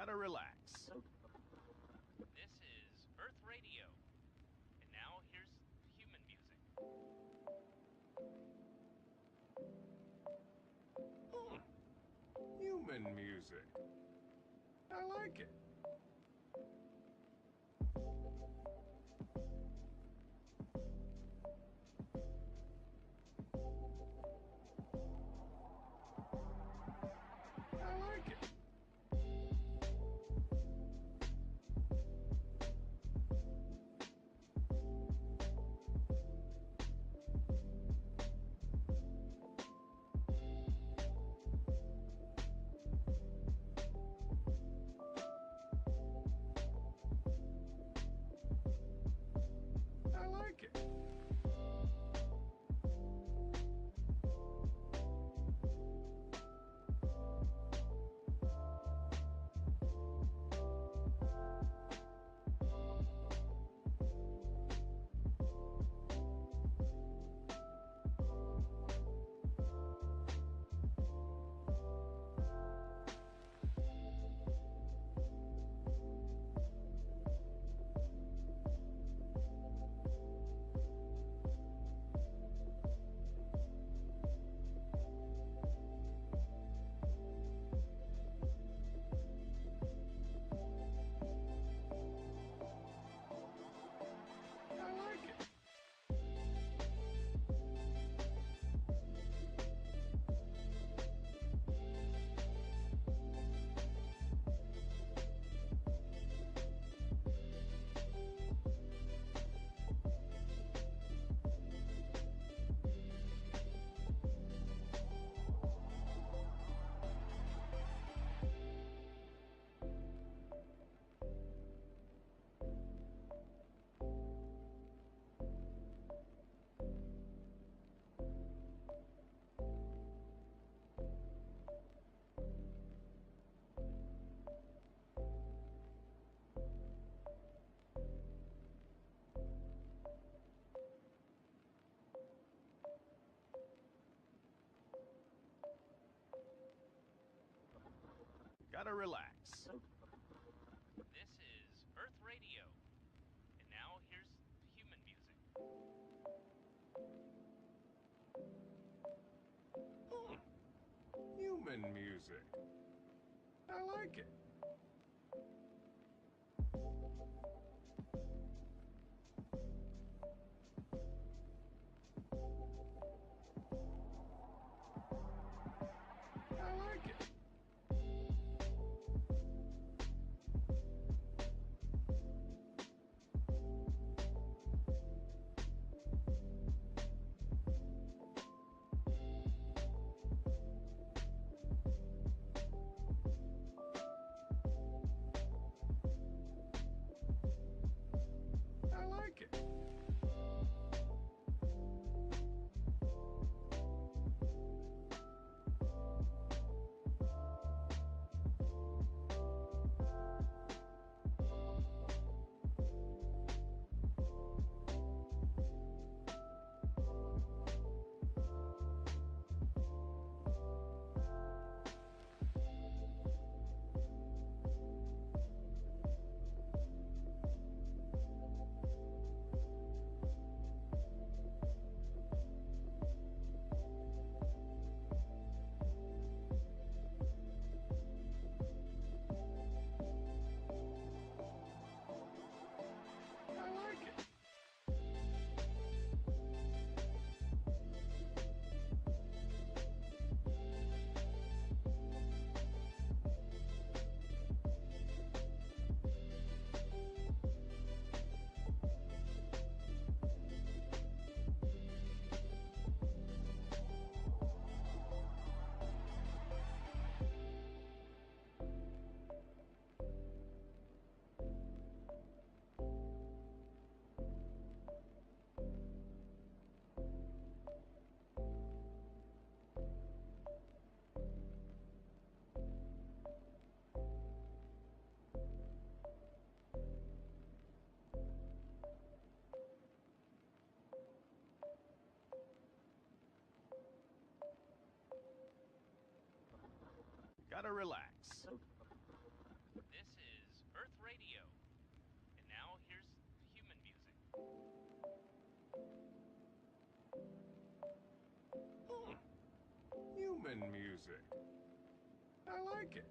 Gotta relax. This is Earth Radio. And now here's human music. Human music. I like it. I like it. I like it. I like it. Gotta relax. This is Earth Radio. And now here's human music. Human music. I like it. I like it. I like it. I like it. Gotta relax. This fun music. I like it.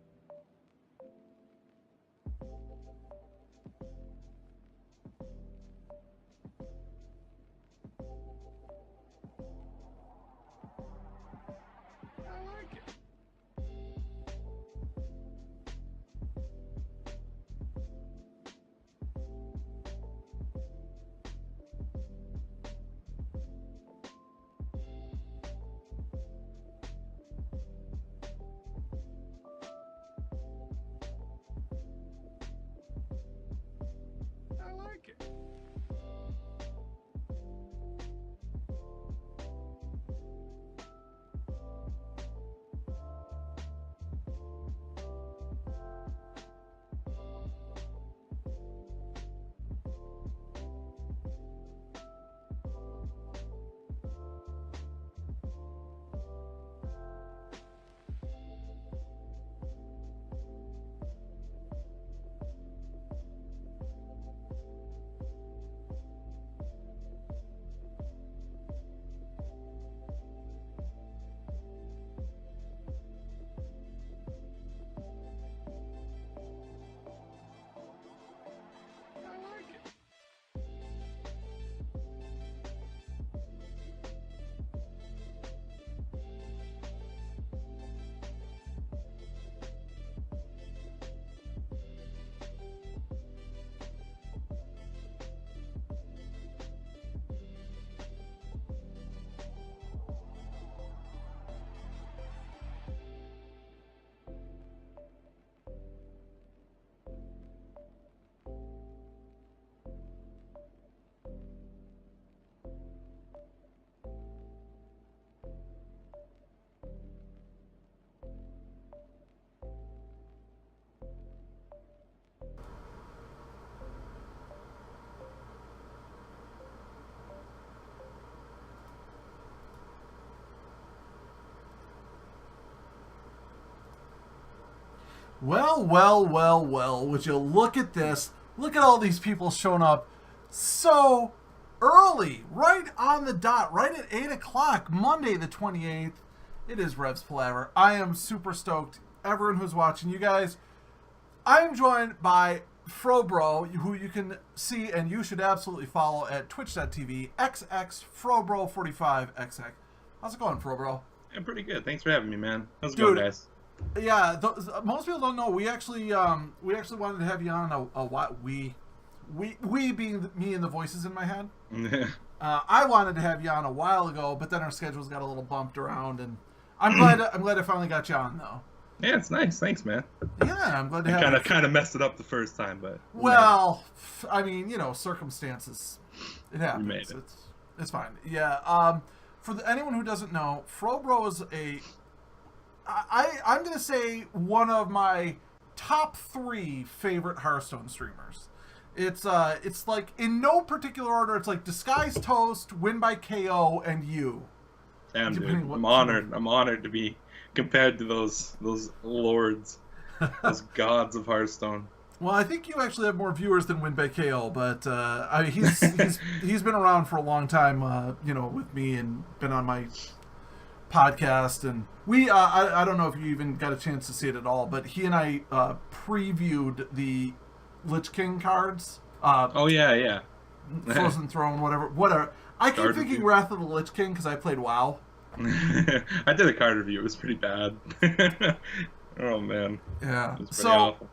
I like it. I like it. I like it. Well, would you look at this? Look at all these people showing up so early, right on the dot, right at 8 o'clock, Monday the 28th. It is Rhev's Palaver. I am super stoked. Everyone who's watching, you guys, I'm joined by FroBro, who you can see and you should absolutely follow at twitch.tv, xxFroBro45xx. How's it going, FroBro? I'm pretty good. Thanks for having me, man. How's it Dude, going, guys? Yeah, most people don't know. We actually wanted to have you on a while. We being me and the voices in my head. I wanted to have you on a while ago, but then our schedules got a little bumped around, and I'm glad I finally got you on though. Yeah, it's nice. Thanks, man. Yeah, I'm glad to have. Kind of messed it up the first time, but well, I mean, circumstances. It happens. We made it. It's fine. Yeah. For anyone who doesn't know, FroBro is I'm going to say one of my top 3 favorite Hearthstone streamers. It's like, in no particular order, it's like Disguise Toast, Win by KO, and you. Damn, dude. I'm honored to be compared to those lords, those gods of Hearthstone. Well, I think you actually have more viewers than Win by KO, but I mean, he's been around for a long time, with me and been on my podcast, and we I don't know if you even got a chance to see it at all, but he and I previewed the Lich King cards. Oh yeah. Frozen Throne, whatever. I keep thinking Wrath of the Lich King because I played WoW. I did a card review. It was pretty bad. Oh man. Yeah. It was pretty awful.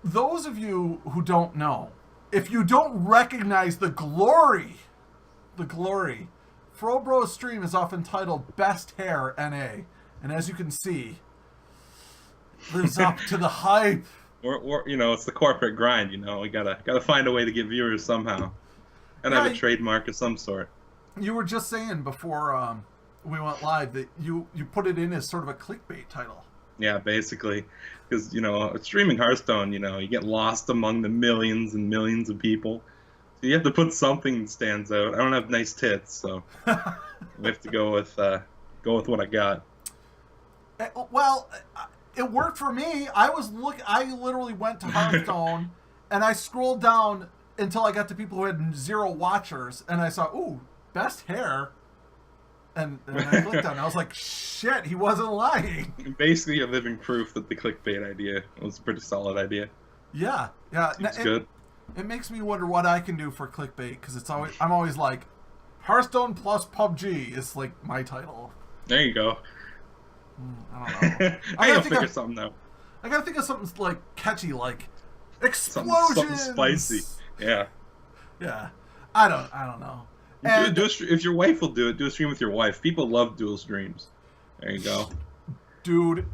Those of you who don't know, if you don't recognize the glory, FroBro's stream is often titled Best Hair NA, and as you can see, lives up to the hype. Or it's the corporate grind. We gotta find a way to get viewers somehow, and have a trademark of some sort. You were just saying before we went live that you put it in as sort of a clickbait title. Yeah, basically, because streaming Hearthstone, you get lost among the millions and millions of people. So you have to put something that stands out. I don't have nice tits, so we have to go with what I got. Well, it worked for me. I literally went to Hearthstone and I scrolled down until I got to people who had 0 watchers, and I saw, ooh, best hair. And I clicked on it. I was like, shit, he wasn't lying. Basically, a living proof that the clickbait idea was a pretty solid idea. Yeah. It's good. It makes me wonder what I can do for clickbait, because I'm always like, Hearthstone plus PUBG is like my title. There you go. I don't know. I gotta figure something out. I gotta think of something like catchy, like explosions. Something spicy. Yeah. Yeah. I don't know. And If your wife will do it, do a stream with your wife. People love dual streams. There you go. Dude,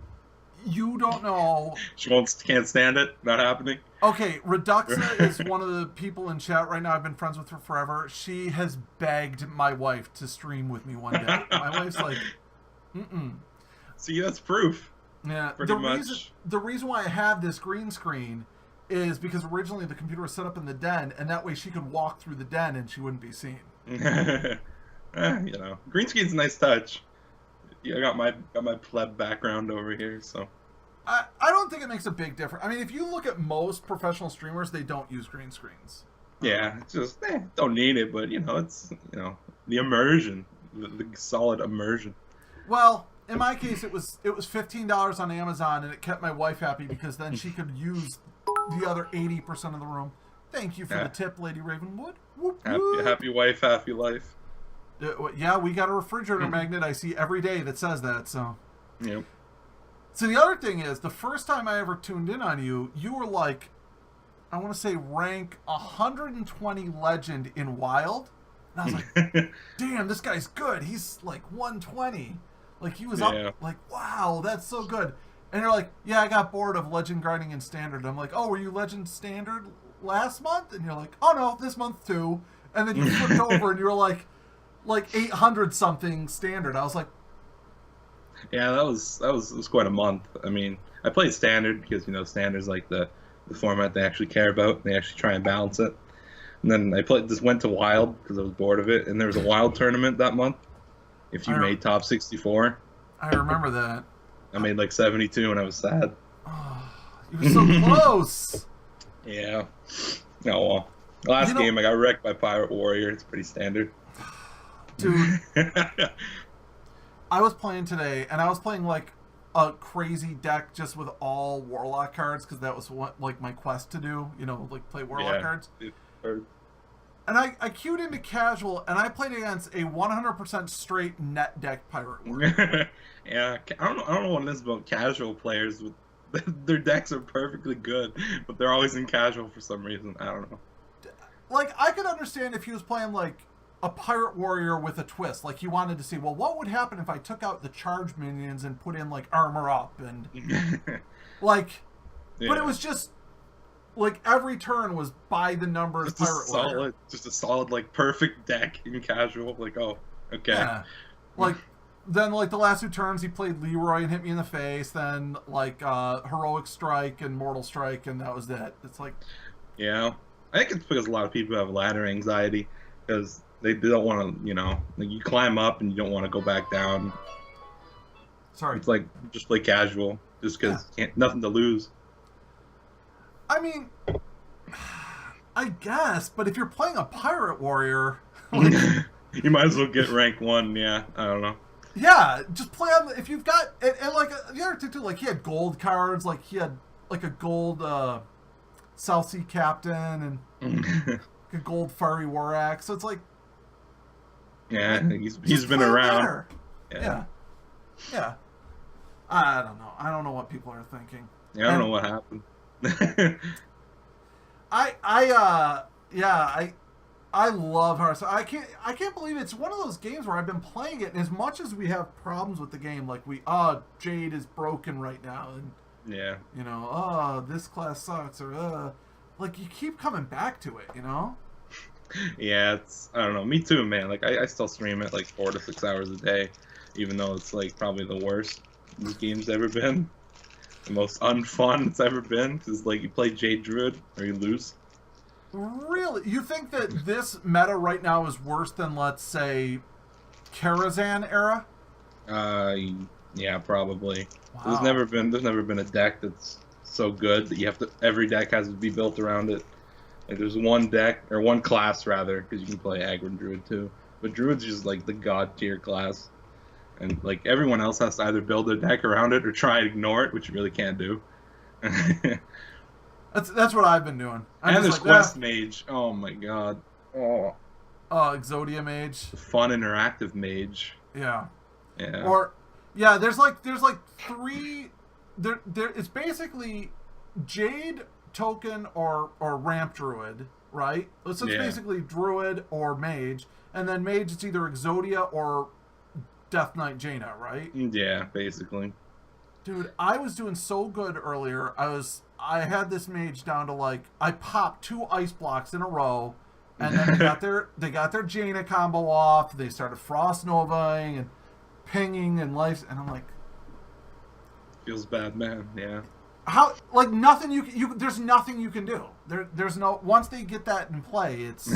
you don't know. She can't stand it. Not happening. Okay, Reduxa is one of the people in chat right now. I've been friends with her forever. She has begged my wife to stream with me one day. My wife's like, See, that's proof. Yeah. The reason why I have this green screen is because originally the computer was set up in the den, and that way she could walk through the den and she wouldn't be seen. Green screen's a nice touch. Yeah, I got my pleb background over here, so. I don't think it makes a big difference. I mean, if you look at most professional streamers, they don't use green screens. Yeah, it's just don't need it, but it's the immersion, the solid immersion. Well, in my case, it was $15 on Amazon, and it kept my wife happy because then she could use the other 80% of the room. Thank you for the tip, Lady Ravenwood. Whoop, whoop. Happy wife, happy life. Yeah, we got a refrigerator magnet I see every day that says that. So. Yep. So the other thing is, the first time I ever tuned in on you, you were like, I want to say rank 120 legend in Wild. And I was like, damn, this guy's good. He's like 120. Like, he was up, like, wow, that's so good. And you're like, yeah, I got bored of legend grinding in standard. And I'm like, oh, were you legend standard last month? And you're like, oh no, this month too. And then you flipped over and you were like 800 something standard. I was like, yeah, that was quite a month. I mean, I played standard because standard's like the format they actually care about. They actually try and balance it. And then I went to Wild because I was bored of it. And there was a Wild tournament that month. If you made top 64, I remember that. I made like 72, and I was sad. Oh, you were so close. Yeah. Oh well. Last game I got wrecked by Pirate Warrior. It's pretty standard. Dude. I was playing today, and I was playing like a crazy deck just with all Warlock cards, because that was what my quest to do, like play Warlock cards. And I queued into casual, and I played against a 100% straight net deck Pirate Warrior. Yeah, I don't know what it is about casual players. Their decks are perfectly good, but they're always in casual for some reason. I don't know. Like, I could understand if he was playing like a Pirate Warrior with a twist. Like, he wanted to see, well, what would happen if I took out the charge minions and put in, like, armor up and, like, but it was just, like, every turn was by the numbers Pirate Warrior. Just a solid, like, perfect deck in casual. Like, oh, okay. Yeah. Like, then, like, the last 2 turns, he played Leroy and hit me in the face. Then, like, Heroic Strike and Mortal Strike, and that was it. It's like... Yeah. I think it's because a lot of people have ladder anxiety, because they don't want to, like, you climb up and you don't want to go back down. Sorry. It's like, just play casual, just because nothing to lose. I mean, I guess, but if you're playing a Pirate Warrior... Like, you might as well get rank 1, yeah. I don't know. Yeah, just play on... If you've got... And like, the other thing, too, like, he had gold cards, like, he had, like, a gold South Sea Captain and a gold Fiery War Axe, so it's like... Yeah, he's been around. Yeah. I don't know. I don't know what people are thinking. Yeah, I don't know what happened. I love Hearthstone. I can't believe it's one of those games where I've been playing it, and as much as we have problems with the game, like Jade is broken right now, and this class sucks, or like, you keep coming back to it, Yeah, I don't know. Me too, man. Like, I still stream it like 4 to 6 hours a day, even though it's like probably the worst this game's ever been. The most unfun it's ever been, because like, you play Jade Druid or you lose. Really? You think that this meta right now is worse than, let's say, Karazhan era? Yeah, probably. Wow. There's never been a deck that's so good that every deck has to be built around it. Like, there's one deck, or one class rather, because you can play Aggro Druid too, But Druid's just like the god tier class, and like everyone else has to either build their deck around it or try and ignore it, which you really can't do. That's what I've been doing. And there's Quest Mage. Oh my god. Oh. Exodia Mage. Fun interactive mage. Yeah. Yeah. Or yeah, there's like three. There it's basically Jade, Token, or Ramp Druid, right? So it's basically Druid or Mage, and then Mage it's either Exodia or Death Knight Jaina, right? Yeah, basically. Dude, I was doing so good earlier. I had this Mage down to like I popped 2 ice blocks in a row, and then they got their Jaina combo off. They started Frost Novaing and pinging and life, and I'm like, feels bad, man. Yeah. How like nothing you there's nothing you can do. There's no once they get that in play, it's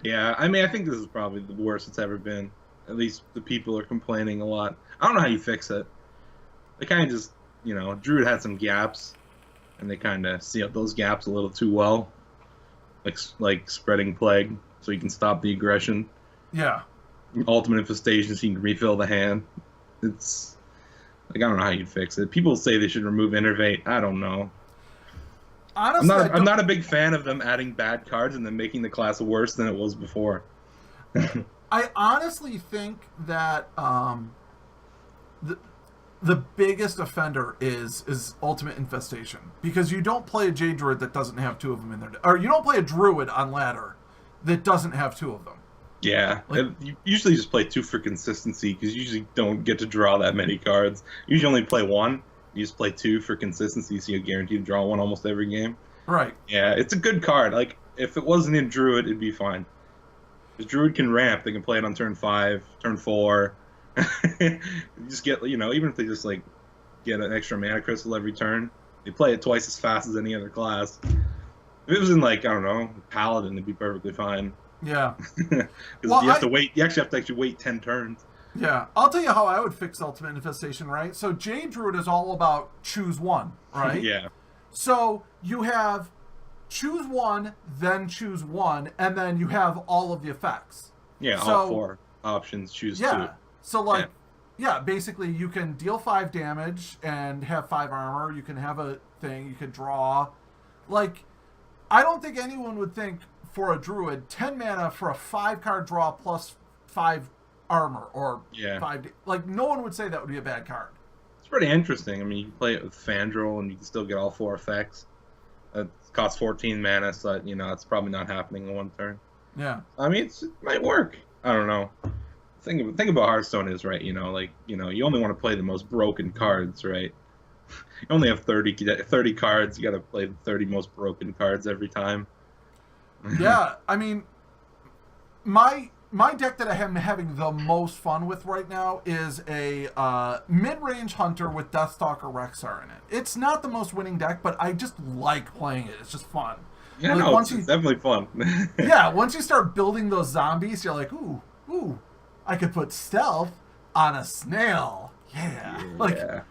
yeah. I mean, I think this is probably the worst it's ever been. At least the people are complaining a lot. I don't know how you fix it. They kind of just, Druid had some gaps, and they kind of sealed those gaps a little too well, like spreading plague, so you can stop the aggression. Yeah. Ultimate Infestation, so you can refill the hand. It's like I don't know how you'd fix it. People say they should remove Innervate. I don't know. Honestly, I'm not a big fan of them adding bad cards and then making the class worse than it was before. I honestly think that the biggest offender is Ultimate Infestation, because you don't play a Jade Druid that doesn't have 2 of them in there, or you don't play a Druid on ladder that doesn't have 2 of them. Yeah, you usually just play 2 for consistency, because you usually don't get to draw that many cards. You usually only play 1. You just play 2 for consistency, so you're guaranteed to draw 1 almost every game. Right. Yeah, it's a good card. Like, if it wasn't in Druid, it'd be fine. Because Druid can ramp, they can play it on turn 5, turn 4. You just get, even if they just, get an extra mana crystal every turn, they play it twice as fast as any other class. If it was in, I don't know, Paladin, it'd be perfectly fine. Yeah. Because you have to wait. You actually have to wait 10 turns. Yeah. I'll tell you how I would fix Ultimate Infestation, right? So Jade Druid is all about choose one, right? Yeah. So you have choose one, then choose one, and then you have all of the effects. Yeah, all 4 options, choose 2. So, basically you can deal 5 damage and have 5 armor. You can have a thing. You can draw. I don't think anyone would think for a Druid, 10 mana for a 5-card draw plus 5 armor or 5... no one would say that would be a bad card. It's pretty interesting. I mean, you can play it with Fandral and you can still get all 4 effects. It costs 14 mana, so, it's probably not happening in 1 turn. Yeah. I mean, it might work. I don't know. Thing about Hearthstone is, right, you only want to play the most broken cards, right? You only have 30 cards. You got to play the 30 most broken cards every time. Yeah, I mean, my deck that I am having the most fun with right now is a mid-range Hunter with Deathstalker Rexar in it. It's not the most winning deck, but I just like playing it. It's just fun. Yeah, it's definitely fun. Yeah, once you start building those zombies, you're like, ooh, I could put stealth on a snail. Yeah.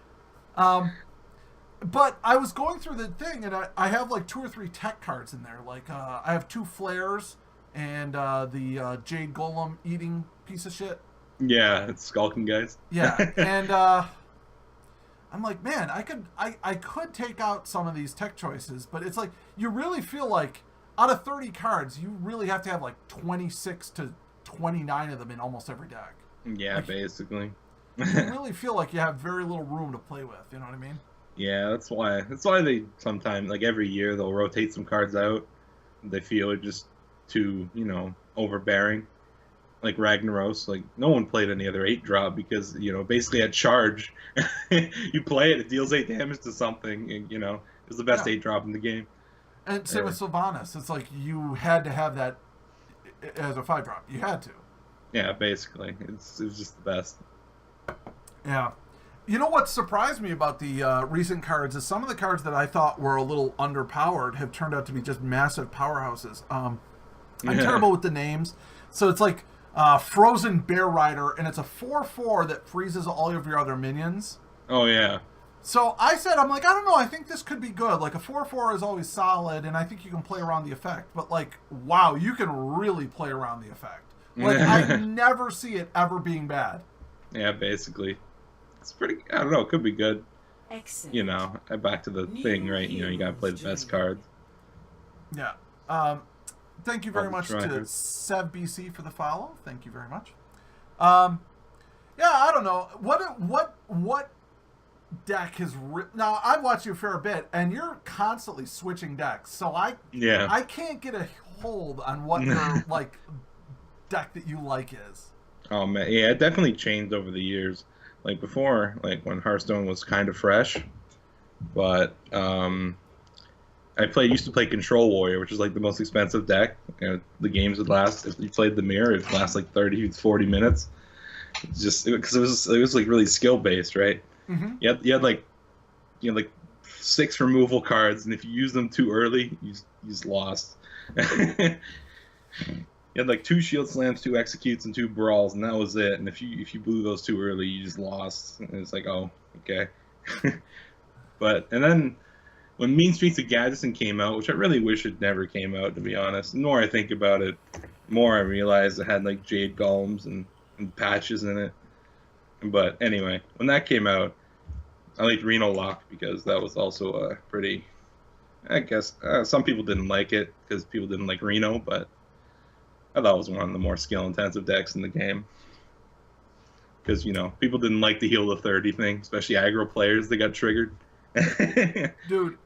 But I was going through the thing, and I have 2 or 3 tech cards in there. I have 2 flares and the Jade Golem eating piece of shit. Yeah, it's skulking guys. Yeah, and I'm like, man, I could take out some of these tech choices, but it's you really feel like out of 30 cards, you really have to have 26 to 29 of them in almost every deck. Yeah, basically. You really feel like you have very little room to play with. You know what I mean? Yeah, that's why they sometimes, every year, they'll rotate some cards out. They feel are just too, overbearing. Like Ragnaros, no one played any other 8-drop because, basically at charge, you play it, it deals 8 damage to something, and, it's the best 8-drop in the game. And same with Sylvanas. It's you had to have that as a 5-drop. You had to. Yeah, basically. It was just the best. Yeah. You know what surprised me about the recent cards is some of the cards that I thought were a little underpowered have turned out to be just massive powerhouses. I'm terrible with the names. So it's Frozen Bear Rider, and it's a 4/4 that freezes all of your other minions. Oh, yeah. So I said, I don't know, I think this could be good. A 4/4 is always solid, and I think you can play around the effect. But, wow, you can really play around the effect. Like, I never see it ever being bad. Yeah, basically. It's pretty, I don't know, it could be good. Excellent. You know, back to the thing, right? You know, you gotta play the best cards. Yeah. Thank you very much to SevBC for the follow. Thank you very much. Yeah, I don't know. What deck has... Now, I've watched you a fair bit, and you're constantly switching decks, so I can't get a hold on what your, like, deck that you like is. Oh, man. Yeah, it definitely changed over the years. Like, before, like, when Hearthstone was kind of fresh, but, used to play Control Warrior, which is like the most expensive deck. You know, the games would last, if you played the mirror, it'd last like 30 to 40 minutes. It's just because it was like really skill based, right? Mm-hmm. You had like 6 removal cards, and if you use them too early, you just lost. You had like 2 shield slams, 2 executes, and 2 brawls, and that was it. And if you blew those too early, you just lost. And it's like, oh, okay. And then when Mean Streets of Gaddison came out, which I really wish it never came out, to be honest, the more I think about it, the more I realize it had like Jade Golems and patches in it. But anyway, when that came out, I liked Reno Lock because that was also a pretty... I guess some people didn't like it because people didn't like Reno, but I thought it was one of the more skill-intensive decks in the game. Because, you know, people didn't like the heal to 30 thing, especially aggro players that got triggered. Dude,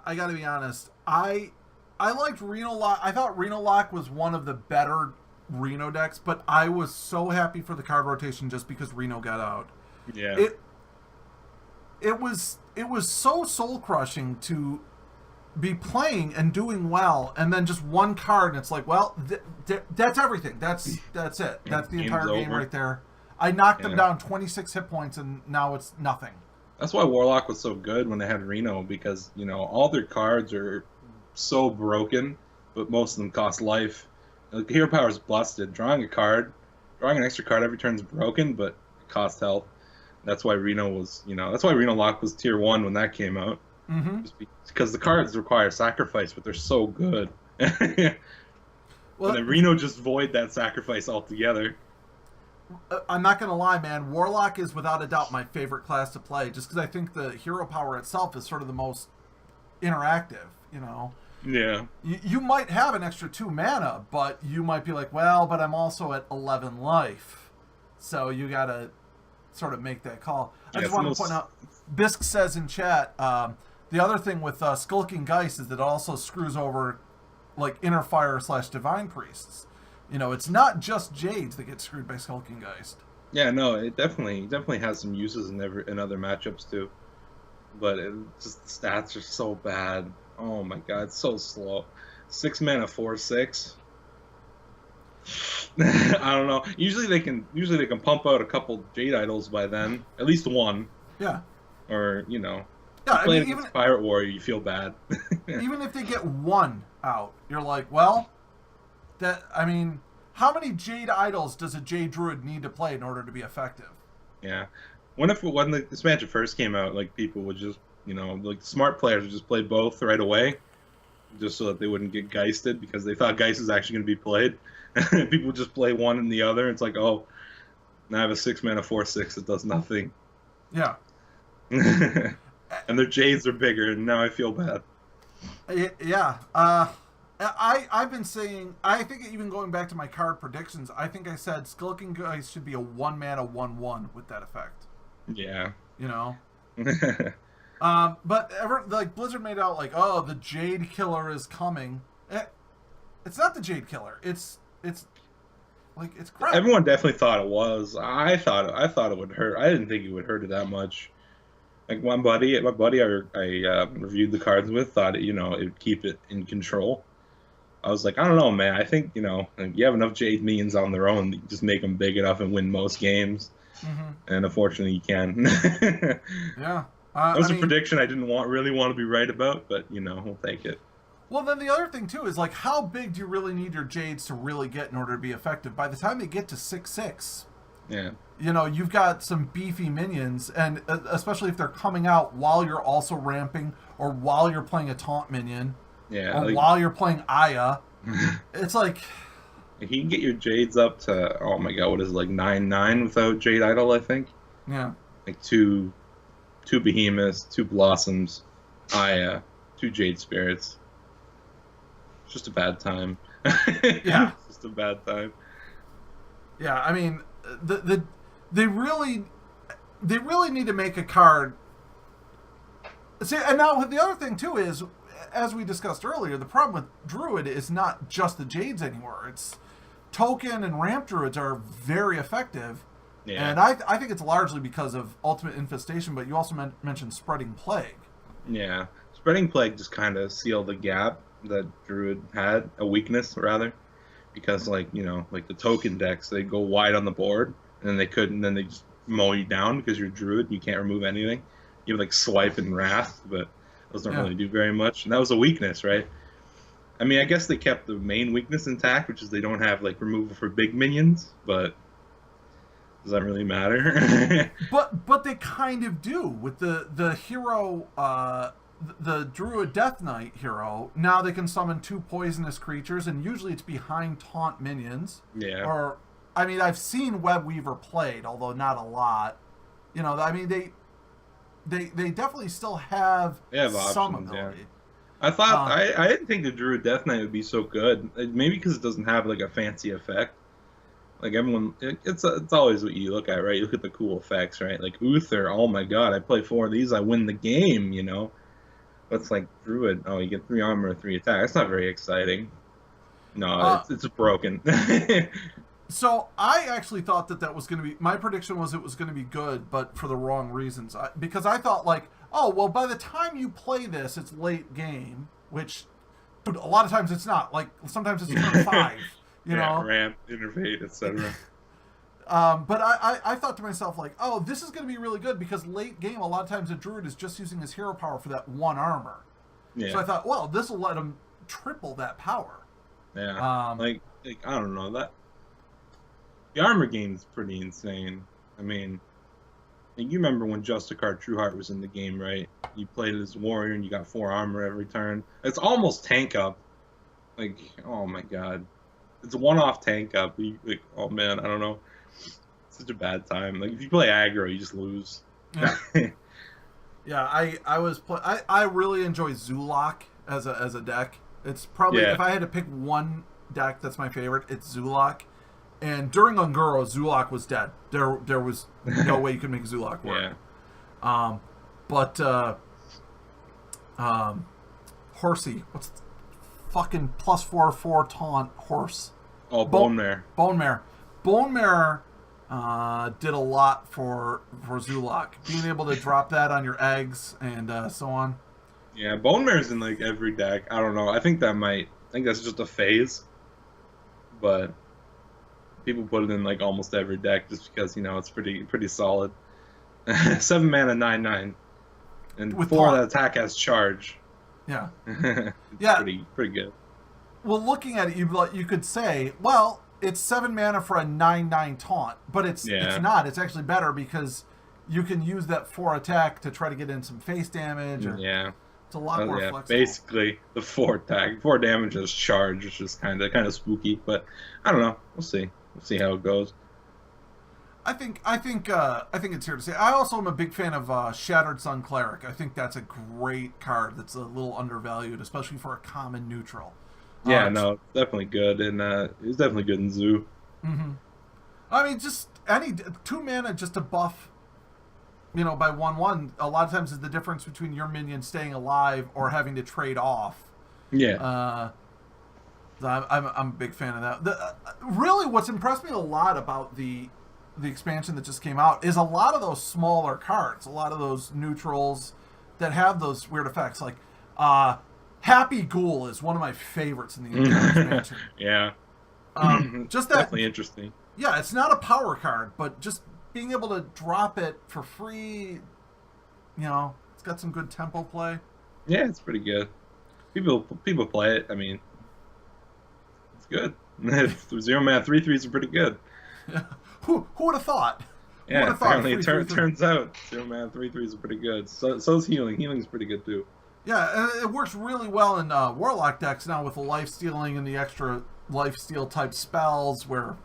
I gotta be honest. I liked Reno Lock. I thought Reno Lock was one of the better Reno decks, but I was so happy for the card rotation just because Reno got out. Yeah. It was so soul crushing to be playing and doing well, and then just one card, and it's like, well, that's everything. That's it. That's the entire game right there. I knocked them down 26 hit points, and now it's nothing. That's why Warlock was so good when they had Reno, because, you know, all their cards are so broken, but most of them cost life. Like, Hero Power is busted. Drawing an extra card every turn is broken, but it costs health. That's why Reno Lock was tier 1 when that came out. Mm-hmm. Because the cards require sacrifice, but they're so good. Well, and then Reno just void that sacrifice altogether. I'm not going to lie, man. Warlock is without a doubt my favorite class to play, just because I think the hero power itself is sort of the most interactive, you know? Yeah. You might have an extra 2 mana, but you might be like, well, but I'm also at 11 life. So you got to sort of make that call. I just want to point out, Bisk says in chat, the other thing with Skulking Geist is that it also screws over like Inner Fire / Divine Priests. You know, it's not just Jades that get screwed by Skulking Geist. Yeah, no, it definitely has some uses in other matchups too. But just the stats are so bad. Oh my god, it's so slow. 6 mana 4/6. I don't know. Usually they can pump out a couple Jade Idols by then, at least one. Yeah. Or, you know, yeah, playing against Pirate Warrior, you feel bad. Even if they get one out, you're like, well, how many Jade Idols does a Jade Druid need to play in order to be effective? Yeah. When this match first came out, like, people would just, you know, like, smart players would just play both right away, just so that they wouldn't get Geisted, because they thought Geist was actually going to be played. People would just play one and the other. It's like, oh, now I have a 6 mana 4/6 that does nothing. Yeah. And their Jades are bigger, and now I feel bad. Yeah. I've been saying, I think even going back to my card predictions, I think I said Skulking Geist should be a 1 mana 1/1 with that effect. Yeah. You know? But Blizzard made out like, oh, the Jade Killer is coming. It's not the Jade Killer. It's crap. Everyone definitely thought it was. I thought it would hurt. I didn't think it would hurt it that much. Like my buddy I reviewed the cards with thought it would keep it in control. I was like, I don't know, man. I think if you have enough Jade minions on their own, you just make them big enough and win most games. Mm-hmm. And unfortunately, you can. Yeah, that was a prediction I didn't really want to be right about, but we'll take it. Well, then the other thing too is like, how big do you really need your Jades to really get in order to be effective? By the time they get to 6/6, yeah, you've got some beefy minions, and especially if they're coming out while you're also ramping, or while you're playing a taunt minion, yeah, or while you're playing Aya, it's like, He can get your Jades up to, oh my god, what is it, like 9/9 without Jade Idol, I think? Yeah. Like two Behemoths, 2 Blossoms, Aya, 2 Jade Spirits. It's just a bad time. Yeah. It's just a bad time. Yeah, I mean, they really need to make a card. See, and now the other thing too is, as we discussed earlier, the problem with Druid is not just the Jades anymore. It's token and ramp Druids are very effective, and I think it's largely because of Ultimate Infestation. But you also mentioned Spreading Plague. Yeah, Spreading Plague just kind of sealed the gap that Druid had, a weakness rather, because like the token decks, they go wide on the board and then they just mow you down because you're Druid and you can't remove anything. You have like Swipe and Wrath, but those don't really do very much, and that was a weakness, right? I mean, I guess they kept the main weakness intact, which is they don't have like removal for big minions, but does that really matter? but they kind of do with the hero, the Druid Death Knight hero. Now they can summon 2 poisonous creatures, and usually it's behind taunt minions. Yeah. Or, I mean, I've seen Web Weaver played, although not a lot. I mean, they definitely still have some options, ability. Yeah. I thought I didn't think the Druid Death Knight would be so good. Maybe because it doesn't have like a fancy effect. Like everyone, it's always what you look at, right? You look at the cool effects, right? Like Uther, oh my god, I play 4 of these, I win the game, But it's like Druid, oh, you get 3 armor, 3 attack. That's not very exciting. No, it's broken. So I actually thought that was going to be, my prediction was it was going to be good, but for the wrong reasons. Because I thought like, oh, well, by the time you play this, it's late game, which a lot of times it's not. Like sometimes it's turn 5, ramp, innervate, etc. But I thought to myself like, oh, this is going to be really good because late game, a lot of times a Druid is just using his hero power for that 1 armor. Yeah. So I thought, well, this will let him triple that power. Yeah. Like I don't know, that the armor game is pretty insane. I mean, you remember when Justicar Trueheart was in the game, right? You played as warrior and you got 4 armor every turn. It's almost tank up. Like, oh my god. It's a one-off tank up. Like, oh man, I don't know. It's such a bad time. Like, if you play aggro, you just lose. Yeah. Yeah, I really enjoy Zulak as a deck. It's probably, if I had to pick one deck that's my favorite, it's Zulak. And during Unguro, Zulak was dead. There was no way you could make Zulak work. Yeah. Horsey, what's the fucking +4/4 taunt horse? Oh, Bone Mare. Bone Mare did a lot for Zulak. Being able to drop that on your eggs and so on. Yeah, Bone Mare's in like every deck. I don't know. I think that's just a phase. But people put it in like almost every deck just because it's pretty solid. 7 mana 9/9, and with 4 of that attack has charge. Yeah, yeah, pretty good. Well, looking at it, you could say, well, it's 7 mana for a 9/9 taunt, but it's not. It's actually better because you can use that 4 attack to try to get in some face damage. It's a lot more flexible. Basically, the 4 attack, 4 damage is charge, which is kind of spooky. But I don't know. We'll see. We'll see how it goes. I think it's here to say. I also am a big fan of Shattered Sun Cleric. I think that's a great card. That's a little undervalued, especially for a common neutral. Yeah, no, it's definitely good, and it's definitely good in Zoo. Mm-hmm. I mean, just any 2 mana just to buff, by 1/1. A lot of times is the difference between your minion staying alive or having to trade off. Yeah. I'm a big fan of that. Really, what's impressed me a lot about the expansion that just came out is a lot of those smaller cards, a lot of those neutrals that have those weird effects. Like Happy Ghoul is one of my favorites in the entire expansion. Yeah. Just that, definitely interesting. Yeah, it's not a power card, but just being able to drop it for free, it's got some good tempo play. Yeah, it's pretty good. People play it. I mean, it's good. 0 mana 3/3s are pretty good. Yeah. Who would have thought? Yeah, apparently it turns out 0 mana 3/3s are pretty good. So's healing. Healing's pretty good too. Yeah, it works really well in Warlock decks now with the life stealing and the extra lifesteal type spells where,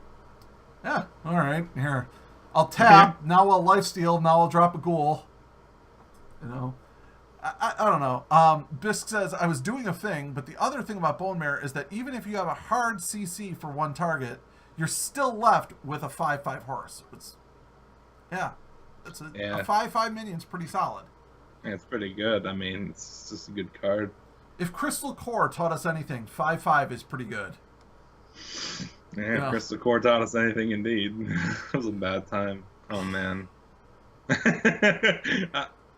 yeah, all right, here, I'll tap, now I'll lifesteal, now I'll drop a ghoul. You know, I don't know. Bisk says, I was doing a thing, but the other thing about Bone Mare is that even if you have a hard CC for one target, you're still left with a 5/5 horse. A 5/5 minion's pretty solid. Yeah, it's pretty good. I mean, it's just a good card. If Crystal Core taught us anything, 5/5 is pretty good. Yeah, Crystal Core taught us anything indeed. It was a bad time. Oh, man.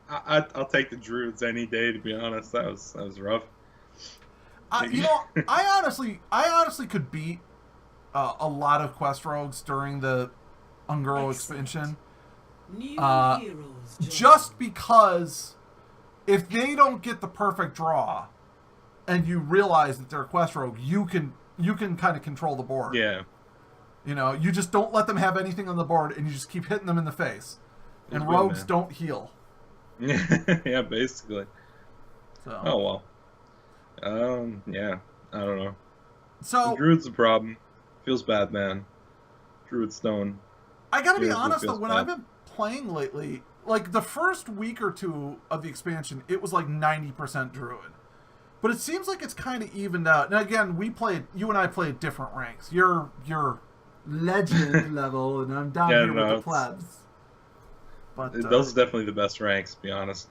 I'll take the Druids any day, to be honest. That was rough. You know, I honestly could beat a lot of Quest Rogues during the Ungoro expansion. Just because if they don't get the perfect draw and you realize that they're a Quest Rogue, you can kind of control the board. Yeah. You know, you just don't let them have anything on the board and you just keep hitting them in the face. And rogues don't heal. Yeah, basically. So. Oh, well. Yeah, I don't know. So the Druid's a problem. Feels bad, man. Druid Stone. I gotta be honest, though, when I've been playing lately, like the first week or two of the expansion, it was like 90% Druid. But it seems like it's kind of evened out. Now, again, you and I play at different ranks. You're legend level, and I'm down here with the plebs. But those are definitely the best ranks, to be honest.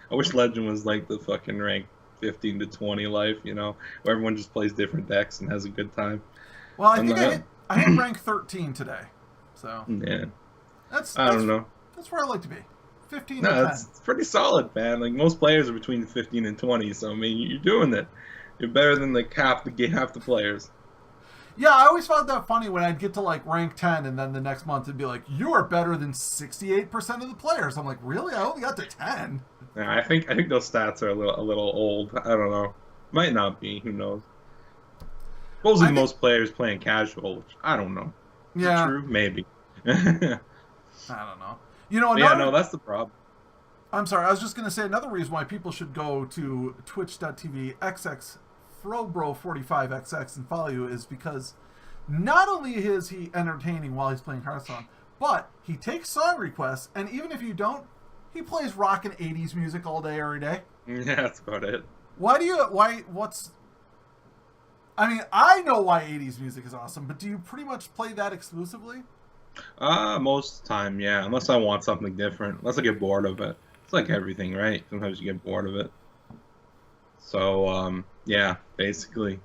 I wish Legend was like the fucking rank 15 to 20 life, you know, where everyone just plays different decks and has a good time. Well, I think I hit rank 13 today. So yeah, I don't know. That's where I like to be. 15 no, to 10. It's pretty solid, man. Like most players are between 15 and 20, so I mean, you're doing it. You're better than like half the players. Yeah, I always found that funny when I'd get to like rank 10 and then the next month it'd be like, you are better than 68% of the players. I'm like, really? I only got to 10. Yeah, I think those stats are a little old. I don't know. Might not be. Who knows? Supposedly most players playing casual, which I don't know. Is it true? Maybe. I don't know. You know, that's the problem. I'm sorry. I was just going to say another reason why people should go to twitch.tv xxFroBro45xx and follow you is because not only is he entertaining while he's playing Hearthstone, but he takes song requests, and even if you don't, he plays rock and 80s music all day, every day. Yeah, that's about it. I mean, I know why 80s music is awesome, but do you pretty much play that exclusively? Most of the time, yeah. Unless I want something different. Unless I get bored of it. It's like everything, right? Sometimes you get bored of it. So, yeah, basically.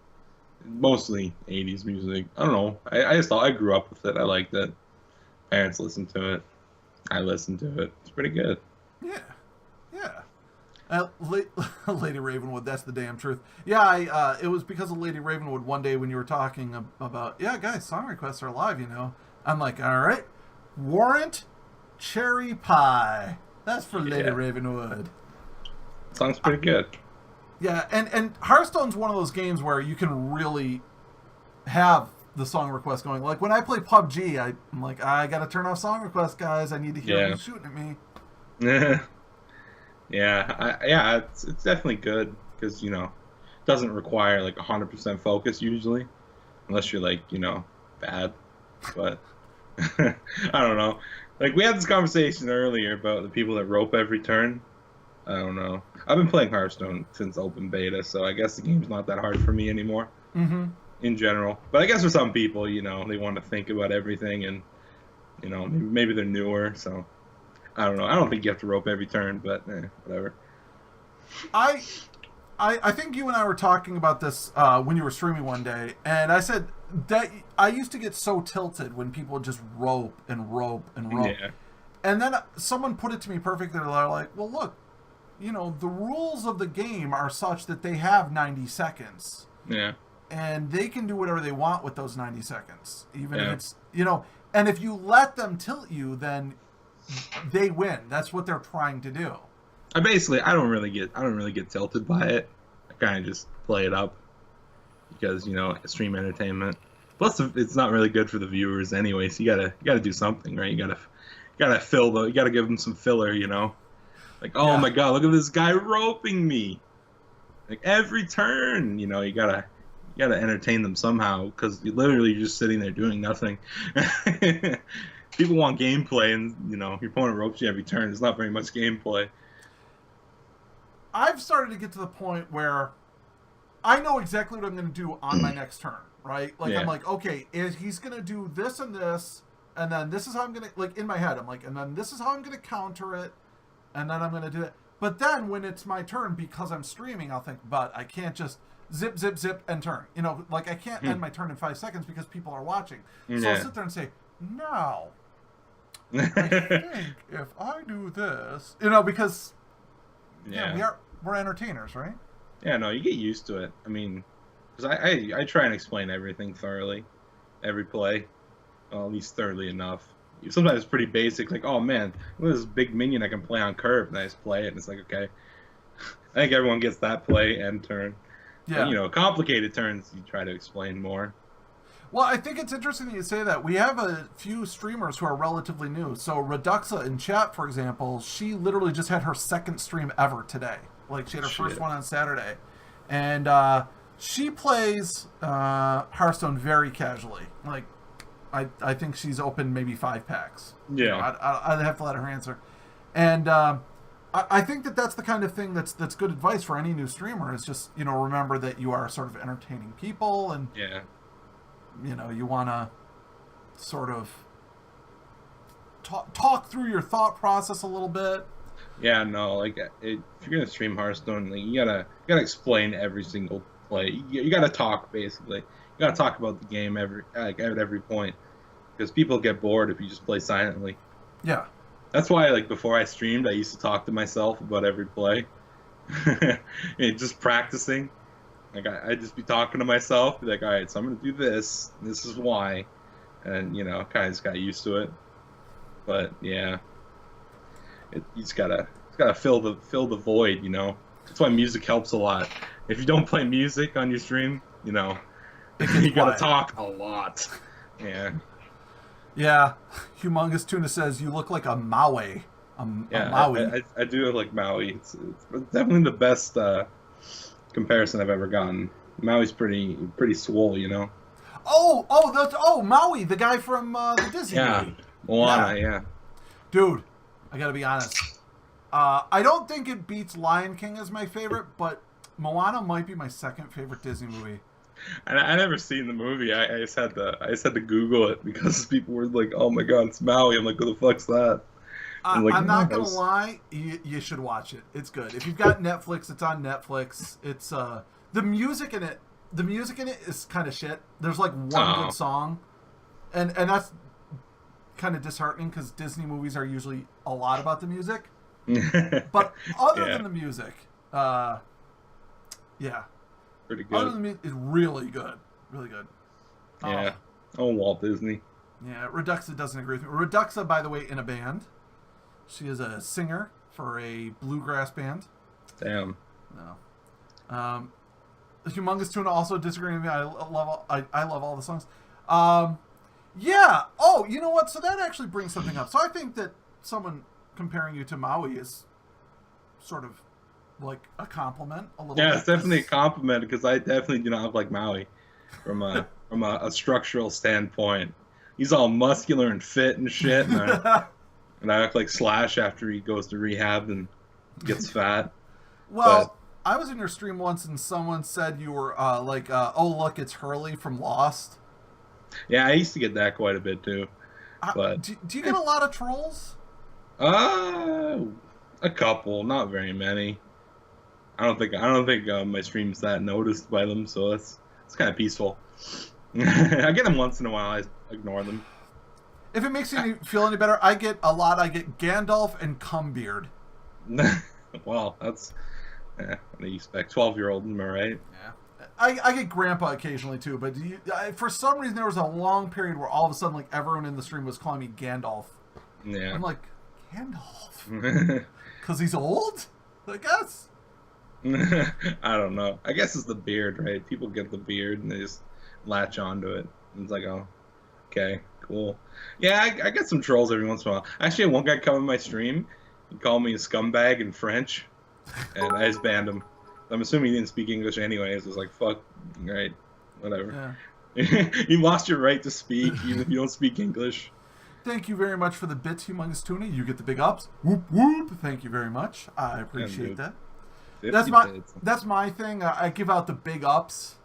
Mostly 80s music. I don't know. I grew up with it. I liked it. Parents listened to it. I listened to it. It's pretty good. Yeah. Lady Ravenwood, that's the damn truth. Yeah, it was because of Lady Ravenwood one day when you were talking about, yeah, guys, song requests are live, you know. I'm like, all right, Warrant Cherry Pie. That's for Lady Ravenwood. Sounds pretty good. Yeah, and Hearthstone's one of those games where you can really have the song request going. Like when I play PUBG, I'm like, I gotta turn off song requests, guys. I need to hear who's shooting at me. Yeah, it's definitely good because, you know, it doesn't require like 100% focus usually, unless you're like, you know, bad. But I don't know. Like we had this conversation earlier about the people that rope every turn. I don't know. I've been playing Hearthstone since open beta, so I guess the game's not that hard for me anymore. Mm-hmm. In general, but I guess for some people, you know, they want to think about everything, and you know, maybe they're newer, so. I don't know. I don't think you have to rope every turn, but whatever. I think you and I were talking about this when you were streaming one day, and I said that I used to get so tilted when people just rope and rope and rope. Yeah. And then someone put it to me perfectly. They're like, well, look, you know, the rules of the game are such that they have 90 seconds. Yeah. And they can do whatever they want with those 90 seconds. Even if it's, you know, and if you let them tilt you, then they win. That's what they're trying to do. I don't really get tilted by it. I kind of just play it up because, you know, stream entertainment. Plus, it's not really good for the viewers anyway. So you gotta do something, right? You gotta give them some filler, you know. Like, oh my god, look at this guy roping me. Like every turn, you know, you gotta you gotta entertain them somehow, because you're literally just sitting there doing nothing. People want gameplay, and your opponent ropes you every turn. There's not very much gameplay. I've started to get to the point where I know exactly what I'm going to do on my next turn, right? Like, Yeah. I'm like, okay, he's going to do this and this, and then this is how I'm going to, like, in my head, I'm like, and then this is how I'm going to counter it, and then I'm going to do it. But then when it's my turn, because I'm streaming, I'll think, but I can't just zip, zip, zip, and turn. Like, I can't end my turn in 5 seconds because people are watching. So I'll sit there and say, now, I think if I do this, because we're entertainers, right? Yeah, no, you get used to it. I mean, because I try and explain everything thoroughly, every play, well, at least thoroughly enough. Sometimes it's pretty basic, like, oh man, look at this big minion I can play on curve, and I just play it, and it's like, okay. I think everyone gets that play and turn. Yeah. But, complicated turns, you try to explain more. Well, I think it's interesting that you say that. We have a few streamers who are relatively new. So Reduxa in chat, for example, she literally just had her second stream ever today. Like, she had her first one on Saturday. And she plays Hearthstone very casually. Like, I think she's opened maybe 5 packs. Yeah. I'd have to let her answer. And I think that's the kind of thing that's good advice for any new streamer, is just, remember that you are sort of entertaining people, and yeah. You want to sort of talk through your thought process a little bit. Yeah, no, like, if you're gonna stream Hearthstone, like, you gotta explain every single play. You gotta talk, basically. You gotta talk about the game at every point, because people get bored if you just play silently. Yeah. That's why, like, before I streamed, I used to talk to myself about every play, just practicing. Like, I'd just be talking to myself, be like, all right, so I'm gonna do this. This is why, and kind of just got used to it. But yeah, you just gotta fill the void. That's why music helps a lot. If you don't play music on your stream, you gotta talk a lot. Yeah. Yeah. Humongous Tuna says you look like a Maui. Maui. I do look like Maui. It's definitely the best comparison I've ever gotten. Maui's pretty swole, Oh, Maui, the guy from the Disney movie. Moana, yeah. Dude, I gotta be honest. I don't think it beats Lion King as my favorite, but Moana might be my second favorite Disney movie. I never seen the movie. I just had to Google it because people were like, "Oh my god, it's Maui." I'm like, "Who the fuck's that?" I'm not gonna lie, you should watch it. It's good. If you've got Netflix, it's on Netflix. It's the music in it. The music in it is kind of shit. There's like one good song, and that's kind of disheartening because Disney movies are usually a lot about the music. But other than the music, yeah, pretty good. Other than the music, it's really good, really good. Yeah. Walt Disney. Yeah, Reduxa doesn't agree with me. Reduxa, by the way, in a band. She is a singer for a bluegrass band. Damn. No. Humongous Tuna also disagreeing with me. I love all the songs. Yeah. Oh, you know what? So that actually brings something up. So I think that someone comparing you to Maui is sort of like a compliment a little bit. Yeah, it's definitely a compliment because I definitely do not look like Maui from a structural standpoint. He's all muscular and fit and shit, and I look like Slash after he goes to rehab and gets fat. Well, I was in your stream once and someone said you were oh look, it's Hurley from Lost. Yeah, I used to get that quite a bit too. But do you get a lot of trolls? A couple, not very many. I don't think my stream's that noticed by them, so it's kind of peaceful. I get them once in a while. I ignore them. If it makes you feel any better, I get a lot. I get Gandalf and Cumbeard. Well, that's what do you expect? 12-year-old, am I right? Yeah. I get Grandpa occasionally too, but for some reason there was a long period where all of a sudden like everyone in the stream was calling me Gandalf. Yeah. I'm like, Gandalf? Because he's old? I guess. I don't know. I guess it's the beard, right? People get the beard and they just latch onto it. It's like, oh, okay, cool. Yeah, I get some trolls every once in a while. Actually, I had one guy come in my stream. He called me a scumbag in French, and I just banned him. I'm assuming he didn't speak English anyway. So it's like, fuck, right? whatever. Yeah. You lost your right to speak, even if you don't speak English. Thank you very much for the bits, Humongous Tuna. You get the big ups. Whoop whoop. Thank you very much. I appreciate that. 50 That's my thing. I give out the big ups,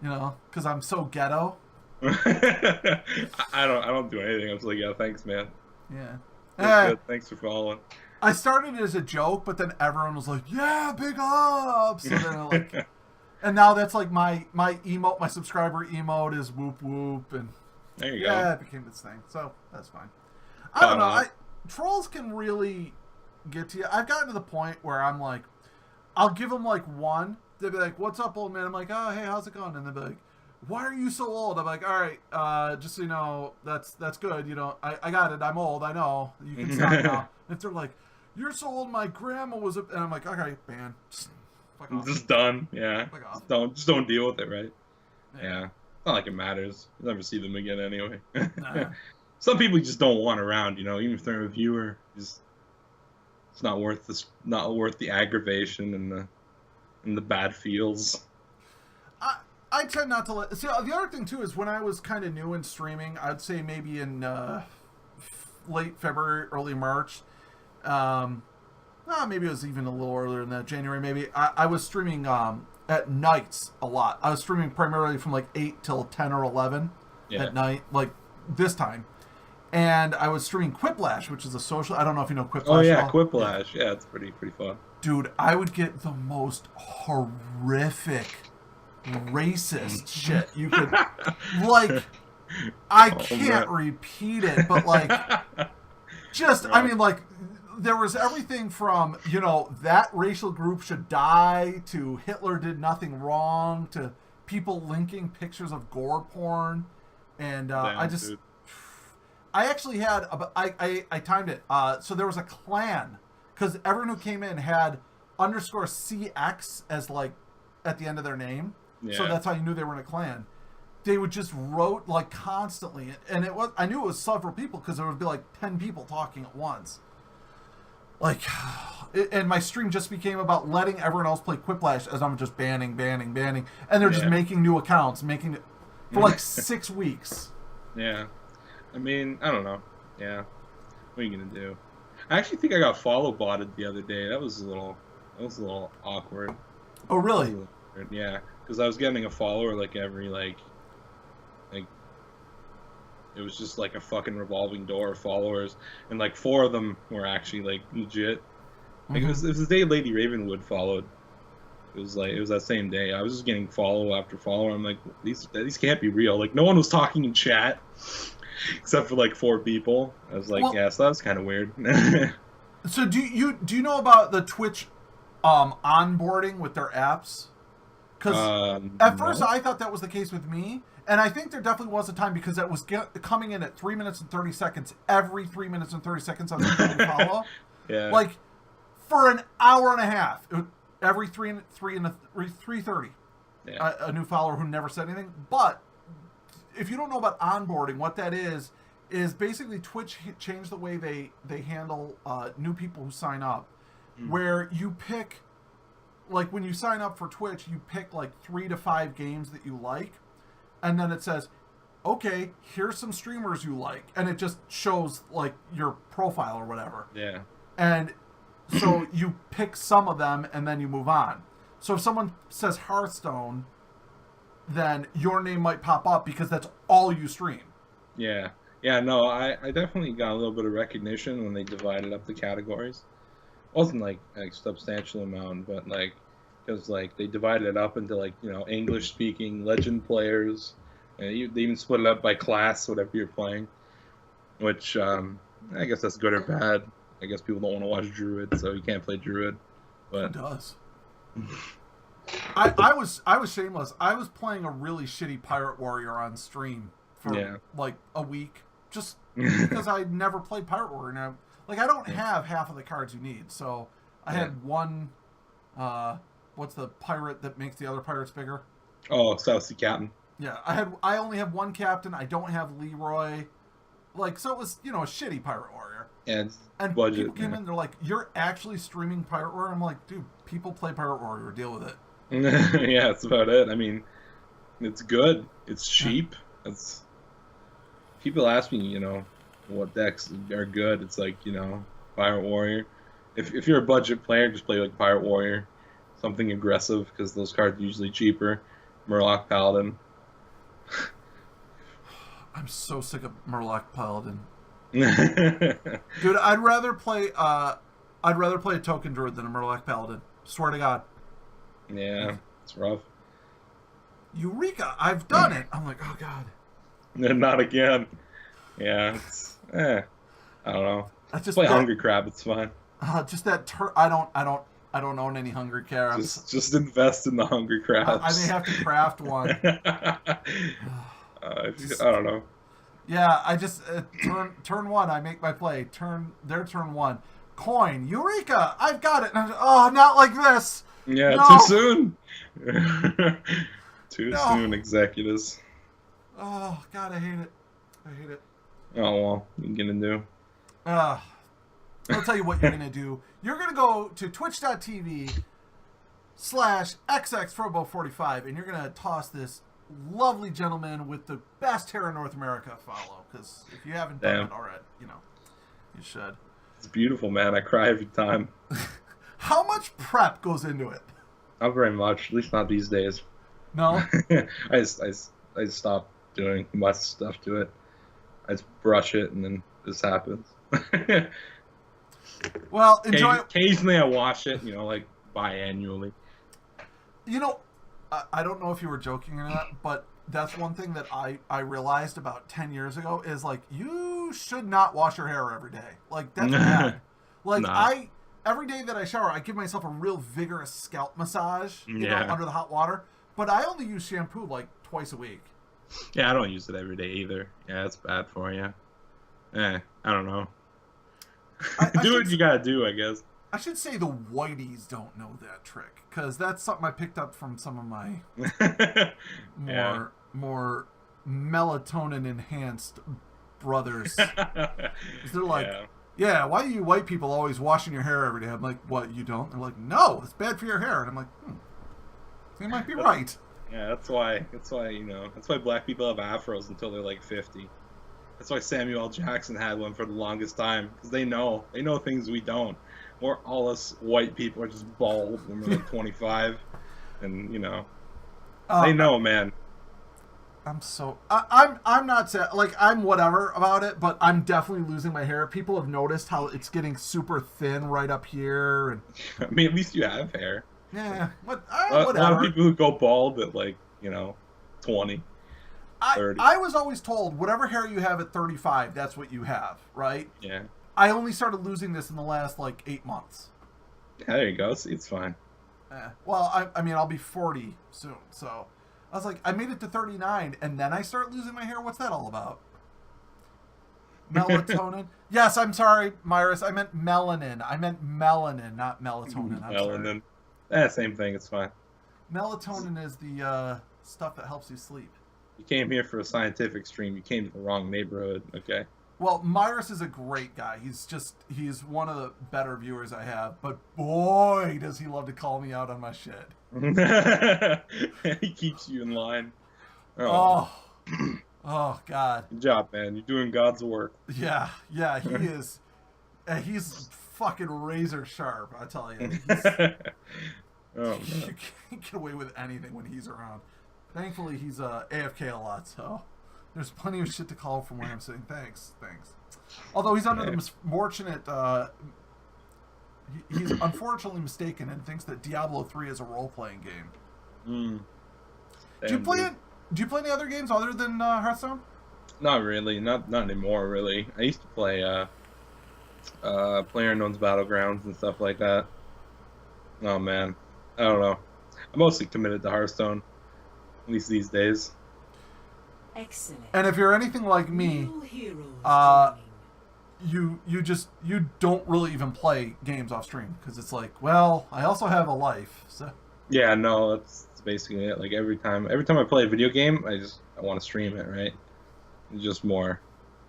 because I'm so ghetto. I don't do anything. I'm just like, yeah, thanks, man. Yeah. That's good. Thanks for following. I started it as a joke, but then everyone was like, "Yeah, big ups." So then and now that's like my emote, my subscriber emote is whoop whoop, and there you go. It became its thing, so that's fine. I don't know. Trolls can really get to you. I've gotten to the point where I'm like, I'll give them like one. They'll be like, "What's up, old man?" I'm like, "Oh, hey, how's it going?" And they'll be like, "Why are you so old?" I'm like, "All right, just so you know, that's good. I got it. I'm old. I know. You can stop now." If they're like, "You're so old, my grandma was," and I'm like, "Okay, man, fuck off." Just done. Yeah. Fuck off. Just don't deal with it, right? Yeah. It's not like it matters. You'll never see them again anyway. Nah. Some people you just don't want around. Even if they're a viewer, it's not worth the aggravation and the bad feels. I tend not to let... See, the other thing, too, is when I was kind of new in streaming, I'd say maybe in late February, early March. Maybe it was even a little earlier than that, January, maybe. I was streaming at nights a lot. I was streaming primarily from, 8 till 10 or 11 at night, this time. And I was streaming Quiplash, which is a social... I don't know if you know Quiplash. Oh, yeah, Quiplash. Yeah, it's pretty fun. Dude, I would get the most horrific... racist shit you could I can't repeat it, but just right. I mean, there was everything from that racial group should die to Hitler did nothing wrong to people linking pictures of gore porn, and I actually had I timed it, so there was a clan, because everyone who came in had _CX as at the end of their name. Yeah. So that's how you knew they were in a clan. They would just wrote constantly, and I knew it was several people because there would be 10 people talking at once. And my stream just became about letting everyone else play Quiplash as I'm just banning, and they're just making new accounts, making it for 6 weeks. Yeah, I mean, I don't know. Yeah, what are you gonna do? I actually think I got follow botted the other day. That was a little awkward. Oh, really? Yeah. Because I was getting a follower every it was just a fucking revolving door of followers, and 4 of them were actually legit. It was the day Lady Ravenwood followed. It was that same day. I was just getting follow after follow. I'm like, these can't be real. No one was talking in chat except for 4 people. I was like, yeah, so that was kind of weird. So do you know about the Twitch onboarding with their apps? Because at first I thought that was the case with me, and I think there definitely was a time because that was coming in at 3 minutes and 30 seconds every 3 minutes and 30 seconds on the follow. Yeah. For an hour and a half, every 3:30. Yeah. A new follower who never said anything. But if you don't know about onboarding, what that is basically Twitch changed the way they handle new people who sign up, where you pick. When you sign up for Twitch, you pick 3 to 5 games that you like, and then it says, okay, here's some streamers you like, and it just shows your profile or whatever. Yeah. And so you pick some of them, and then you move on. So if someone says Hearthstone, then your name might pop up because that's all you stream. Yeah. Yeah, no, I definitely got a little bit of recognition when they divided up the categories. Wasn't a substantial amount, but because they divided it up into English speaking legend players, and they even split it up by class, whatever you're playing, which I guess that's good or bad. I guess people don't want to watch Druid, so you can't play Druid. But who does? I was shameless. I was playing a really shitty Pirate Warrior on stream for a week, just because I never played Pirate Warrior. Now, I don't have half of the cards you need, so I had one. What's the pirate that makes the other pirates bigger? Oh, South Sea Captain. Yeah, I only have one captain. I don't have Leroy. So it was a shitty Pirate Warrior. And budget, people came in, they're like, "You're actually streaming Pirate Warrior?" I'm like, "Dude, people play Pirate Warrior. Deal with it." Yeah, that's about it. I mean, It's good. It's cheap. It's people ask me, what decks are good. It's like, Pirate Warrior. If you're a budget player, just play like Pirate Warrior, something aggressive because those cards are usually cheaper. Murloc Paladin. I'm so sick of Murloc Paladin. Yeah, Dude, I'd rather play a Token Druid than a Murloc Paladin. Swear to God. it's rough. Eureka! I've done it. I'm like, oh God. Not again. Yeah, I don't know. That's just Play that, Hungry Crab. It's fine. just that. I don't own any Hungry Crabs. Just invest in the Hungry Crabs. I may have to craft one. I don't know. Yeah, I just turn one. I make my play. Their turn one. Coin. Eureka! I've got it. And I'm, not like this. Yeah, no. Too soon. Too No. soon, executives. Oh God, I hate it. I hate it. Oh well, what are you gonna do? I'll tell you what you're gonna do. You're gonna go to twitch.tv/xxFroBro45 and you're gonna toss this lovely gentleman with the best hair in North America a follow. Because if you haven't done it already, you should. It's beautiful, man. I cry every time. How much prep goes into it? Not very much, at least not these days. No. I just stopped doing much stuff to it. I just brush it, and then this happens. Well, enjoy. Occasionally, I wash it. Like biannually. I don't know if you were joking or not, but that's one thing that I realized about 10 years ago is like you should not wash your hair every day. Like that's bad. Like Nah. Every day that I shower, I give myself a real vigorous scalp massage, under the hot water. But I only use shampoo like twice a week. Yeah, I don't use it every day either. Yeah, it's bad for you. I don't know. Do what you gotta do, I guess. I should say the whiteys don't know that trick, because that's something I picked up from some of my more melatonin enhanced brothers. They're like, yeah, why do you white people always washing your hair every day? I'm like, what, you don't? They're like, no, it's bad for your hair. And I'm like, they might be right. Yeah, that's why black people have afros until they're like 50. That's why Samuel L. Jackson had one for the longest time, because they know things we don't. All us white people are just bald when we're like 25, and they know, man. I'm not saying, like, I'm whatever about it, but I'm definitely losing my hair. People have noticed how it's getting super thin right up here, and I mean, at least you have hair. yeah, but A whatever. lot of people who go bald at 20, 30. I was always told whatever hair you have at 35, that's what you have, right? Yeah. I only started losing this in the last 8 months. Yeah, there you go. It's fine. Well, I mean, I'll be 40 soon, so I was like, I made it to 39, and then I start losing my hair. What's that all about? Melatonin? Yes, I'm sorry, Myris. I meant melanin. I meant melanin, not melatonin. I'm Melanin. sorry. Same thing. It's fine. Melatonin is the stuff that helps you sleep. You came here for a scientific stream. You came to the wrong neighborhood. Okay. Well, Myris is a great guy. He's one of the better viewers I have. But boy, does he love to call me out on my shit. He keeps you in line. Oh God. Good job, man. You're doing God's work. Yeah, he is. He's fucking razor sharp, I tell you. Man. You can't get away with anything when he's around. Thankfully, he's AFK a lot, so there's plenty of shit to call from where I'm sitting. Thanks. Although he's under the misfortunate, he's unfortunately mistaken and thinks that Diablo 3 is a role-playing game. Do you play any other games other than Hearthstone? Not really. Not anymore, really. I used to play PlayerUnknown's Battlegrounds and stuff like that. Oh, man. I don't know. I'm mostly committed to Hearthstone, at least these days. Excellent. And if you're anything like me, you don't really even play games off stream, because it's like, well, I also have a life, so. Yeah, no, that's basically it. Like every time I play a video game, I want to stream it, right? It just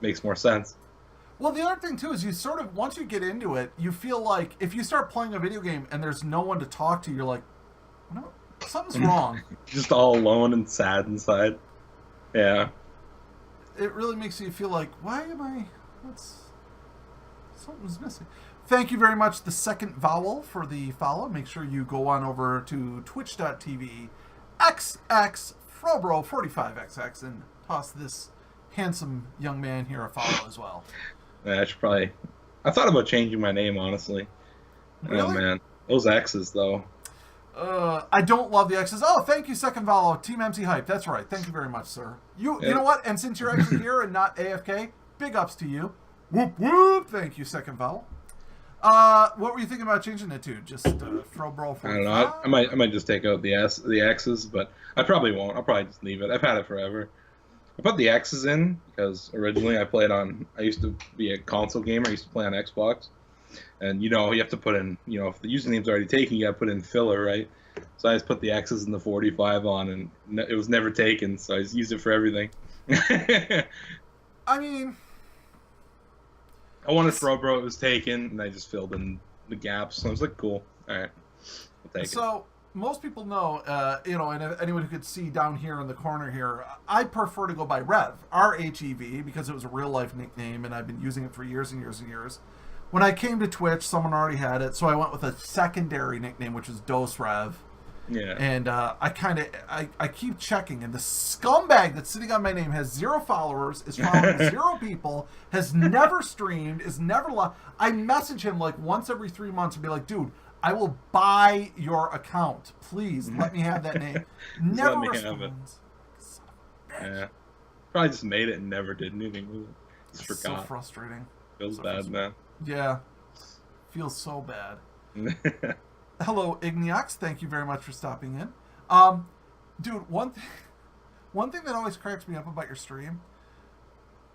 makes more sense. Well, the other thing too is you sort of, once you get into it, you feel like if you start playing a video game and there's no one to talk to, you're like, Something's wrong. Just all alone and sad inside. Yeah. It really makes you feel like, why am I... Something's missing. Thank you very much, the second vowel, for the follow. Make sure you go on over to twitch.tv xxFroBro45xx and toss this handsome young man here a follow as well. Yeah, I should probably... I thought about changing my name, honestly. Really? Oh, man. Those X's, though. I don't love the X's. Oh, thank you, second follow. Team MC Hype. That's right. Thank you very much, sir. You know what? And since you're actually here and not AFK, big ups to you. Whoop, whoop. Thank you, second follow. What were you thinking about changing it to? Just FroBro45? I don't know. I might just take out the X's, but I probably won't. I'll probably just leave it. I've had it forever. I put the X's in because originally I used to be a console gamer. I used to play on Xbox. And, you have to put in, if the username's already taken, you got to put in filler, right? So I just put the X's and the 45 on, and it was never taken, so I just used it for everything. I mean... I wanted FroBro, it was taken, and I just filled in the gaps. So I was like, cool. All right. I'll take it. So, most people know, and anyone who could see down here in the corner here, I prefer to go by Rhev, R-H-E-V, because it was a real-life nickname, and I've been using it for years and years and years. When I came to Twitch, someone already had it, so I went with a secondary nickname, which is DosRev. Yeah. And I keep checking, and the scumbag that's sitting on my name has 0 followers, is following 0 people, has never streamed, is never live. I message him like once every 3 months and be like, dude, I will buy your account. Please let me have that name. Never responds. Yeah. Probably just made it and never did anything with it. Just forgot. So frustrating. Feels bad, man. Yeah. Feels so bad. Hello, Igniox. Thank you very much for stopping in. Dude, one thing that always cracks me up about your stream,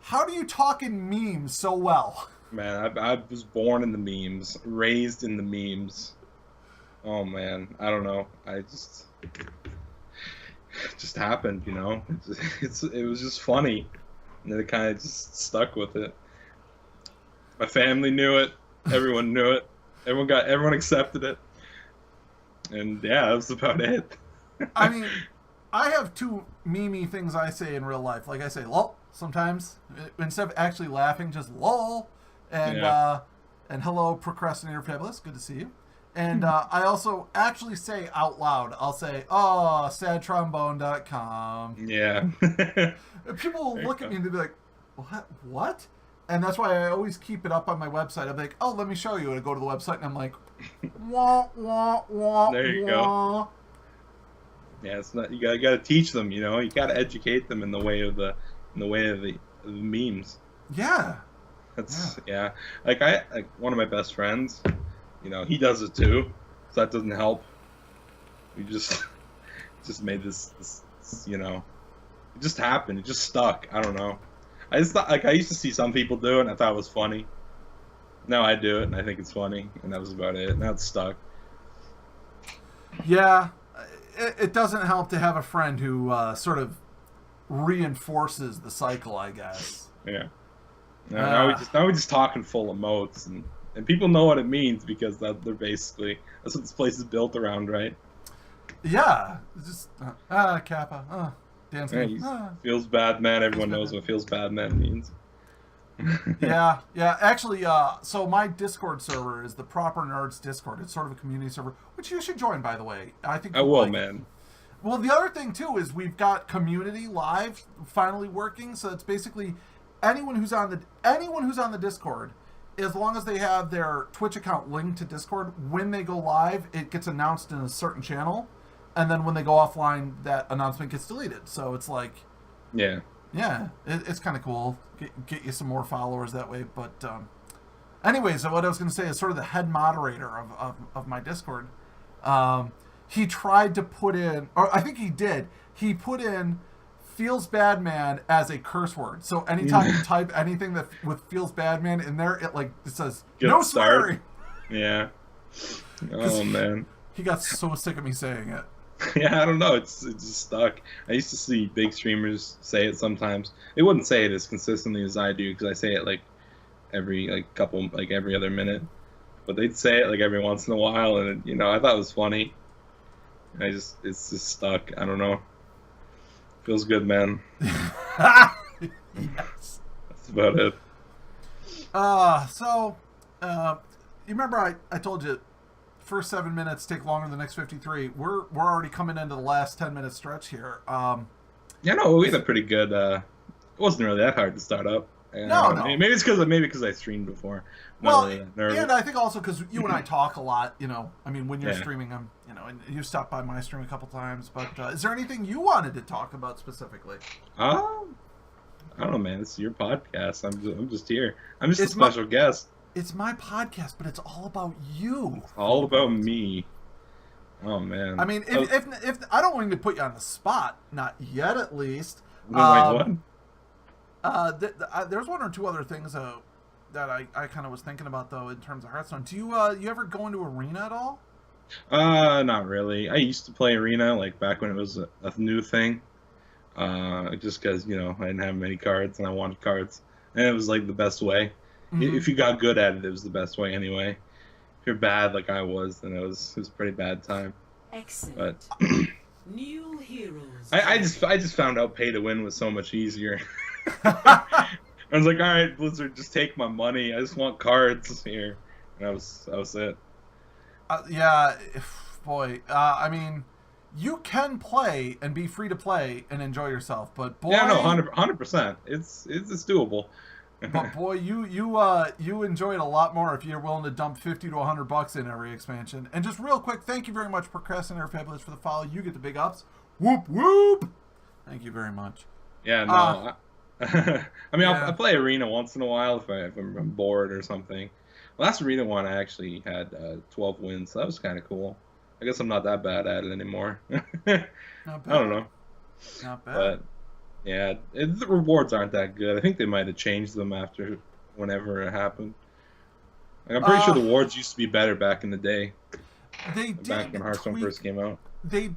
how do you talk in memes so well? Man, I was born in the memes, raised in the memes. Oh, man. I don't know. It just happened, It was just funny. And then it kind of just stuck with it. My family knew it. Everyone knew it. Everyone accepted it. And yeah, that was about it. I mean, I have 2 meme things I say in real life. Like I say lol sometimes. Instead of actually laughing, just lol. And and hello, Procrastinator Fabulous. Good to see you. And I also actually say out loud, I'll say, oh, sadtrombone.com. Yeah. People will look at me and they'll be like, what? And that's why I always keep it up on my website. I'm like, oh, let me show you. And I go to the website and I'm like, wah, wah, wah, there you go. Yeah, it's not. You gotta teach them. You gotta educate them in the way of the memes. Yeah. That's yeah. Like one of my best friends, he does it too, so that doesn't help. We just made this. It just happened. It just stuck. I don't know. I just thought, I used to see some people do it, and I thought it was funny. Now I do it, and I think it's funny, and that was about it. Now it's stuck. Yeah, it doesn't help to have a friend who sort of reinforces the cycle, I guess. Yeah. Now we just talking full emotes, and people know what it means because that's what this place is built around, right? Yeah, it's just Kappa. Dancing. Feels bad, man. Everyone knows what feels bad, man means. yeah. Actually, so my Discord server is the Proper Nerds Discord. It's sort of a community server, which you should join, by the way. I think. I will, man. Well, the other thing too is we've got community live finally working. So it's basically anyone who's on the Discord, as long as they have their Twitch account linked to Discord, when they go live, it gets announced in a certain channel. And then when they go offline, that announcement gets deleted. So it's like... Yeah. Yeah, it's kind of cool. Get you some more followers that way. But anyways, what I was going to say is sort of the head moderator of my Discord. He tried to put in... Or I think he did. He put in feels bad man as a curse word. So anytime you type anything that with feels bad man in there, it says, no swearing. Yeah. Oh, man. He got so sick of me saying it. Yeah, I don't know. It's just stuck. I used to see big streamers say it sometimes. They wouldn't say it as consistently as I do because I say it every other minute. But they'd say it every once in a while, and I thought it was funny. It's just stuck. I don't know. Feels good, man. Yes. That's about it. You remember I told you first 7 minutes take longer than the next 53. We're already coming into the last 10-minute stretch here. Yeah, no, we had a pretty good. It wasn't really that hard to start up. No. Maybe it's because I streamed before. Well, really nervous. and I think also because you and I talk a lot, I mean, when you're Yeah. streaming, and you stopped by my stream a couple times, but is there anything you wanted to talk about specifically? I don't know, man. This is your podcast. I'm just here. I'm just It's a special guest. It's my podcast, but it's all about you. All about me. Oh man. I mean, if I don't want to put you on the spot, not yet at least. Wait, what? There's one or two other things that I kind of was thinking about though in terms of Hearthstone. Do you ever go into Arena at all? Not really. I used to play Arena like back when it was a new thing. Just because I didn't have many cards and I wanted cards, and it was like the best way. Mm-hmm. If you got good at it, it was the best way anyway. If you're bad like I was, then it was a pretty bad time. Excellent. But New heroes. I just found out pay to win was so much easier. I was like, all right, Blizzard, just take my money. I just want cards here, and that was it. Yeah, boy. I mean, you can play and be free to play and enjoy yourself, but boy, Yeah, no, 100%. It's doable. but boy, you enjoy it a lot more if you're willing to dump $50 to $100 in every expansion. And just real quick, thank you very much, Procrastinator Fabulous, for the follow. You get the big ups. Whoop whoop. Thank you very much. Yeah, no. I mean, yeah. I'll play Arena once in a while if I'm bored or something. Last Arena one, I actually had 12 wins, so that was kind of cool. I guess I'm not that bad at it anymore. Not bad. I don't know. Not bad. But, yeah, the rewards aren't that good. I think they might have changed them after whenever it happened. Like, I'm pretty sure the rewards used to be better back in the day. They did Back when Hearthstone first came out. They've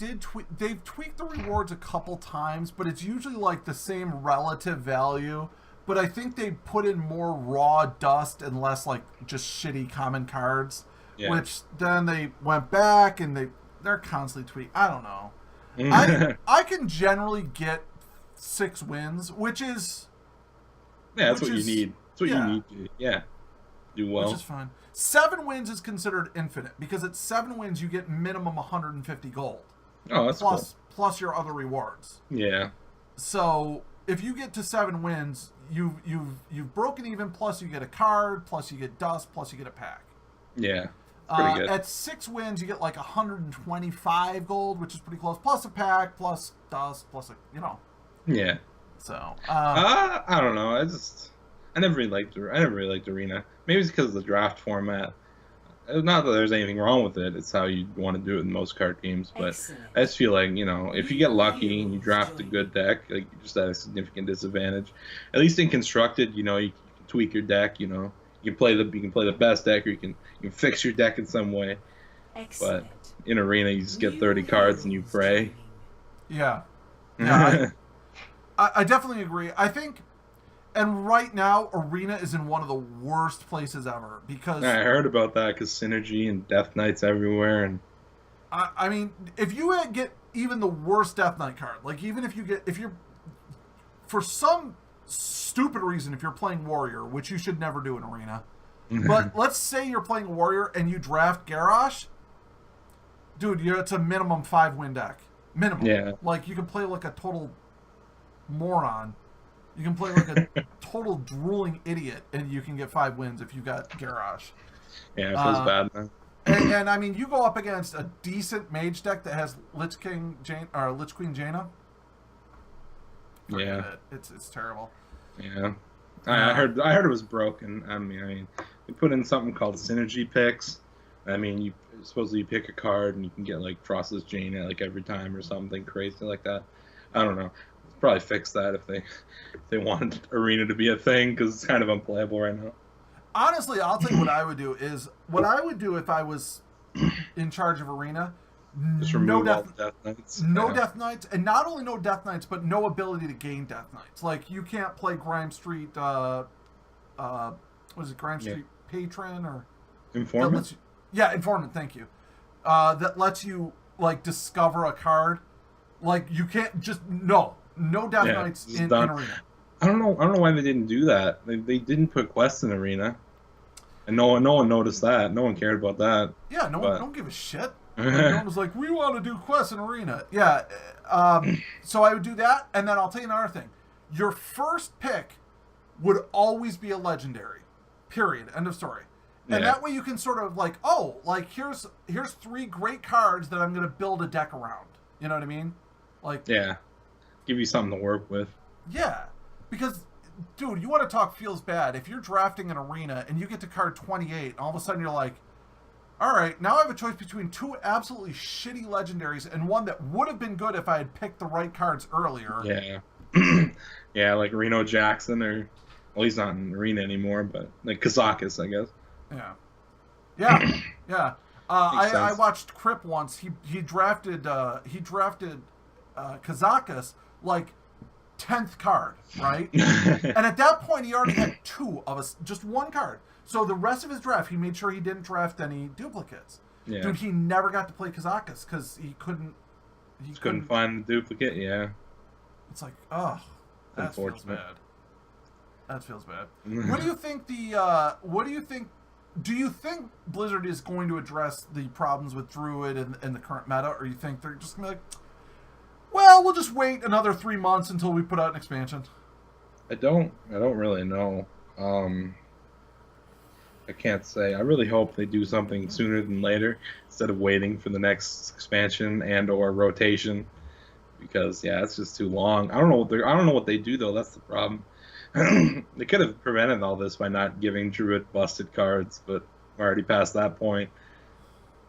tweaked the rewards a couple times, but it's usually like the same relative value. But I think they put in more raw dust and less like just shitty common cards. Yeah. Which then they went back and they're constantly tweaking. I don't know. I can generally get 6 wins, which is that's what you need. That's what you need to do well. Which is fine. 7 wins is considered infinite because at 7 wins you get minimum 150 gold. Oh, that's cool. Plus your other rewards. Yeah. So if you get to 7 wins, you've broken even. Plus you get a card. Plus you get dust. Plus you get a pack. Yeah. Pretty good. At 6 wins, you get like 125 gold, which is pretty close. Plus a pack. Plus dust. Plus Yeah. So. I don't know. I never really liked Arena. Maybe it's because of the draft format. Not that there's anything wrong with it. It's how you want to do it in most card games. But Excellent. I just feel like, if you get lucky and you draft a good deck, like you're just at a significant disadvantage. At least in constructed, you can tweak your deck. You can play the best deck, or you can fix your deck in some way. Excellent. But in Arena, you just get 30 cards and you pray. Yeah. Yeah. I definitely agree. I think. And right now, Arena is in one of the worst places ever because I heard about that because Synergy and Death Knights everywhere, and I mean, if you get even the worst Death Knight card, like even if you're for some stupid reason, if you're playing Warrior, which you should never do in Arena, but let's say you're playing Warrior and you draft Garrosh, dude, it's a minimum 5 win deck, minimum. Yeah. Like you can play like a total moron. You can play like a total drooling idiot, and you can get 5 wins if you got Garrosh. Yeah, it feels bad, man. And I mean, you go up against a decent mage deck that has Lich Queen Jaina. Yeah, it's terrible. Yeah, I heard it was broken. I mean, they put in something called synergy picks. I mean, you supposedly pick a card and you can get like Frostless Jaina like every time or something crazy like that. I don't know. Probably fix that if they wanted Arena to be a thing because it's kind of unplayable right now. Honestly, I'll tell you what I would do if I was in charge of Arena. Just remove all the Death Knights. No Death Knights, and not only no Death Knights, but no ability to gain Death Knights. Like you can't play Grime Street. What is it? Grime Street Patron or Informant? Informant. Thank you. That lets you like discover a card. Like you can't just no death knights in arena. I don't know why they didn't do that. They didn't put quests in arena, and no one noticed that. No one cared about that. Yeah, no one don't give a shit. Like, no one was like, we want to do quests in arena. Yeah, so I would do that, and then I'll tell you another thing. Your first pick would always be a legendary. Period. End of story. And that way you can sort of like, oh, like here's 3 great cards that I'm going to build a deck around. You know what I mean? Like give you something to work with. Yeah, because dude, you want to talk feels bad if you're drafting an arena and you get to card 28, and all of a sudden you're like, all right, now I have a choice between 2 absolutely shitty legendaries and one that would have been good if I had picked the right cards earlier. Yeah. Yeah, like Reno Jackson, or well, he's not in arena anymore, but like Kazakus, I guess. Yeah. I watched Crip once. He drafted Kazakus like 10th card, right? And at that point he already had 2 of us, just 1 card. So the rest of his draft, he made sure he didn't draft any duplicates. Yeah. Dude, he never got to play Kazakus because he couldn't find the duplicate. Yeah. It's like, oh, that feels bad. That feels bad. What do you think do you think Blizzard is going to address the problems with Druid and the current meta, or you think they're just going to be like, well, we'll just wait another 3 months until we put out an expansion? I don't really know. I can't say. I really hope they do something sooner than later instead of waiting for the next expansion and or rotation, because it's just too long. I don't know what they do though. That's the problem. They could have prevented all this by not giving Druid busted cards, but we're already past that point.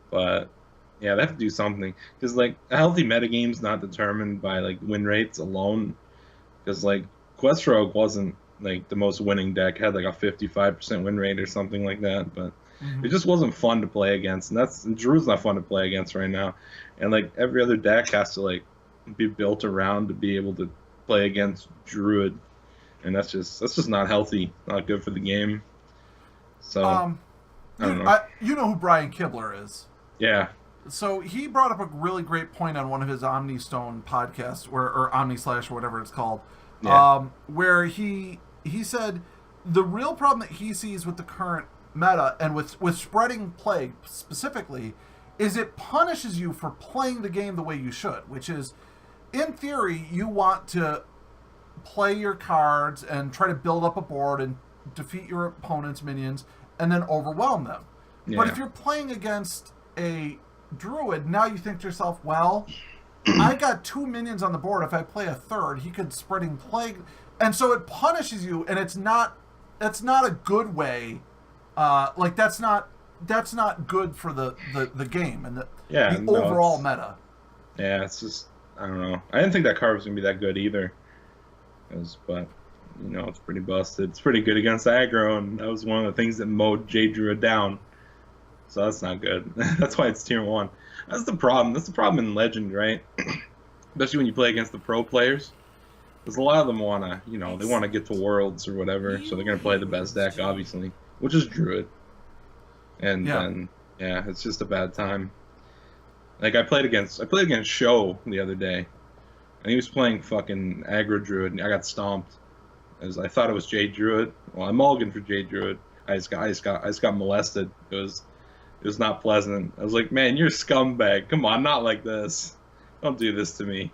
But yeah, they have to do something, because like a healthy metagame's not determined by like win rates alone, because like Quest Rogue wasn't like the most winning deck, had like a 55% win rate or something like that, but it just wasn't fun to play against, and Druid's not fun to play against right now, and like every other deck has to like be built around to be able to play against Druid, and that's just not healthy, not good for the game. So I don't know. You know who Brian Kibler is? Yeah. So he brought up a really great point on one of his Omnistone podcasts, or Omni/, or whatever it's called, where he said the real problem that he sees with the current meta and with spreading plague specifically is it punishes you for playing the game the way you should, which is, in theory, you want to play your cards and try to build up a board and defeat your opponent's minions and then overwhelm them. Yeah. But if you're playing against a Druid, now you think to yourself, well, I got 2 minions on the board. If I play a third, he could spreading plague, and so it punishes you. And that's not a good way. Like that's not good for the game and the overall meta. Yeah, it's just, I don't know. I didn't think that card was gonna be that good either. But it's pretty busted. It's pretty good against aggro, and that was one of the things that mowed J Druid down. So that's not good. That's why it's tier 1. That's the problem. That's the problem in Legend, right? Especially when you play against the pro players. Because a lot of them want to, they want to get to Worlds or whatever, so they're going to play the best deck, obviously, which is Druid. And then, it's just a bad time. Like, I played against Sho the other day, and he was playing fucking aggro Druid, and I got stomped. I thought it was J Druid. Well, I mulliganed for J Druid. I just got molested. It was not pleasant. I was like, man, you're a scumbag. Come on, not like this. Don't do this to me.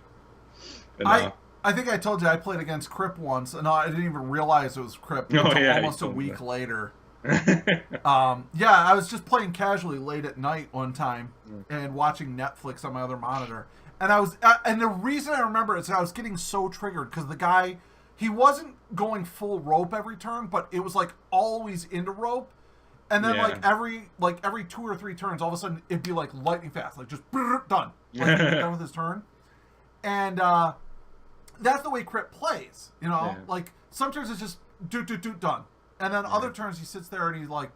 I think I told you I played against Crip once, and I didn't even realize it was Crip until almost a week later. I was just playing casually late at night one time and watching Netflix on my other monitor. And and the reason I remember is I was getting so triggered because the guy, he wasn't going full rope every turn, but it was like always into rope. And then every 2 or 3 turns, all of a sudden it'd be like lightning fast, like just done, like done with his turn. And that's the way Crip plays, Like some turns it's just do done, and then other turns he sits there and he's like,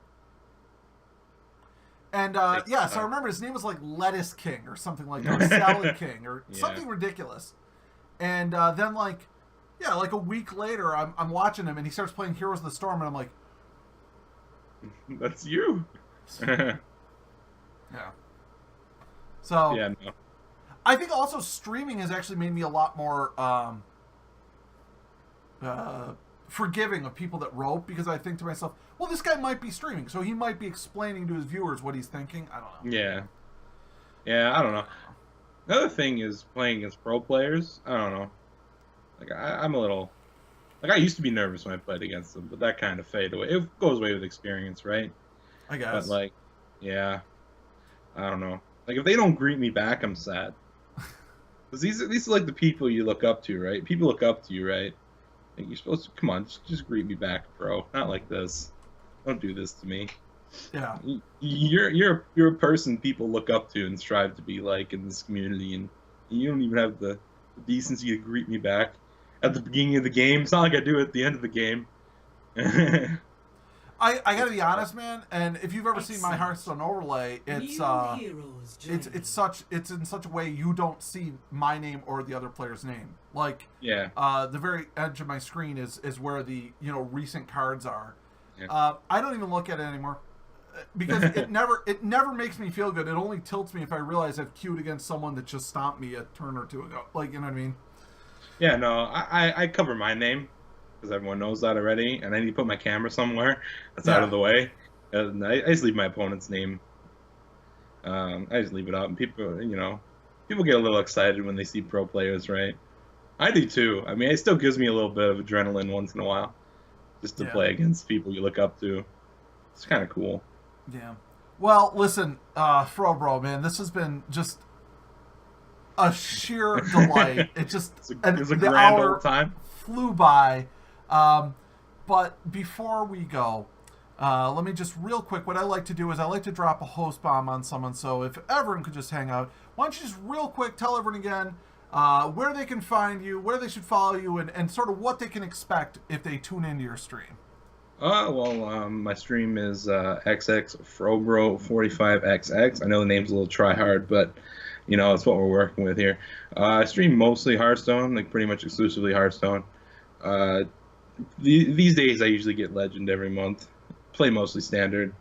and so I remember his name was like Lettuce King or something like that, or Salad King or something ridiculous. And then like a week later, I'm watching him and he starts playing Heroes of the Storm, and I'm like, that's you. Yeah. So I think also streaming has actually made me a lot more forgiving of people that rope, because I think to myself, well, this guy might be streaming, so he might be explaining to his viewers what he's thinking. I don't know. Yeah, I don't know. Another thing is playing against pro players. I don't know. Like I'm a little, like I used to be nervous when I played against them, but that kind of faded away. It goes away with experience, right? I guess. But like, yeah, I don't know. Like if they don't greet me back, I'm sad. Because these are like the people you look up to, right? People look up to you, right? Like you're supposed to, come on, just greet me back, bro. Not like this. Don't do this to me. Yeah. You're a person people look up to and strive to be like in this community, and you don't even have the decency to greet me back at the beginning of the game. It's not like I do at the end of the game. I gotta be honest, man. And if you've ever seen my Hearthstone overlay, it's in such a way you don't see my name or the other player's name. Like the very edge of my screen is where the recent cards are. Yeah. I don't even look at it anymore because it never makes me feel good. It only tilts me if I realize I've queued against someone that just stomped me a turn or two ago. Like, you know what I mean? Yeah, no, I cover my name because everyone knows that already, and I need to put my camera somewhere that's out of the way. And I just leave my opponent's name. I just leave it up, and people get a little excited when they see pro players, right? I do too. I mean, it still gives me a little bit of adrenaline once in a while, just to play against people you look up to. It's kind of cool. Yeah. Well, listen, FroBro, man, this has been just a sheer delight. It was a grand old time. Flew by. But before we go, let me just real quick, what I like to do is I like to drop a host bomb on someone. So if everyone could just hang out, why don't you just real quick tell everyone again where they can find you, where they should follow you, and sort of what they can expect if they tune into your stream. My stream is xxFroBro45xx. I know the name's a little try-hard, but, it's what we're working with here. I stream mostly Hearthstone, like pretty much exclusively Hearthstone. These days I usually get Legend every month. Play mostly Standard.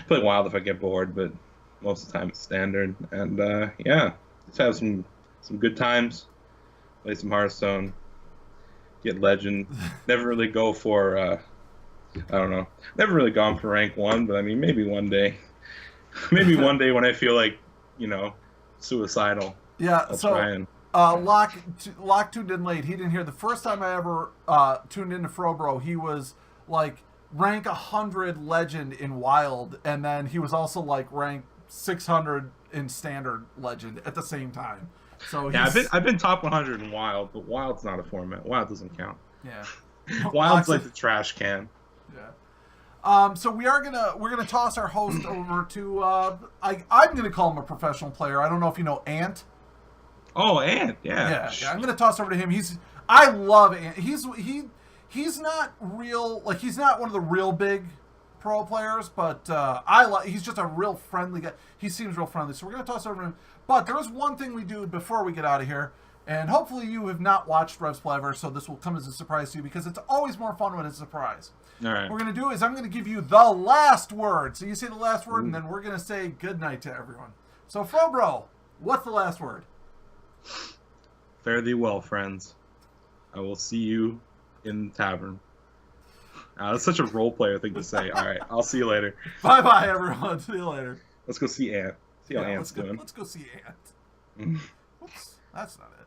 Play Wild if I get bored, but most of the time it's Standard. And, just have some good times. Play some Hearthstone. Get Legend. Never really go for... I don't know. Never really gone for rank 1, but I mean, maybe one day. Maybe one day when I feel like, suicidal. Yeah, I'll try and... Locke tuned in late. He didn't hear the first time I ever tuned into FroBro. He was like rank 100 Legend in Wild, and then he was also like rank 600 in Standard Legend at the same time. So I've been top 100 in Wild, but Wild's not a format. Wild doesn't count. Yeah, Wild's like the trash can. Yeah. So we're gonna toss our host over to I'm gonna call him a professional player. I don't know if you know Ant. Oh, Ant, yeah. Yeah. I'm gonna toss over to him. I love Ant. He's not real, like he's not one of the real big pro players, but he's just a real friendly guy. He seems real friendly. So we're gonna toss over to him. But there is one thing we do before we get out of here. And hopefully you have not watched Rhev's Palaver, so this will come as a surprise to you because it's always more fun when it's a surprise. All right. What we're going to do is I'm going to give you the last word. So you say the last word, and then we're going to say goodnight to everyone. So, FroBro, what's the last word? Fare thee well, friends. I will see you in the tavern. That's such a role player thing to say. All right, I'll see you later. Bye-bye, everyone. See you later. Let's go see Ant. See how Ant's doing. Let's go see Ant. Oops, that's not it.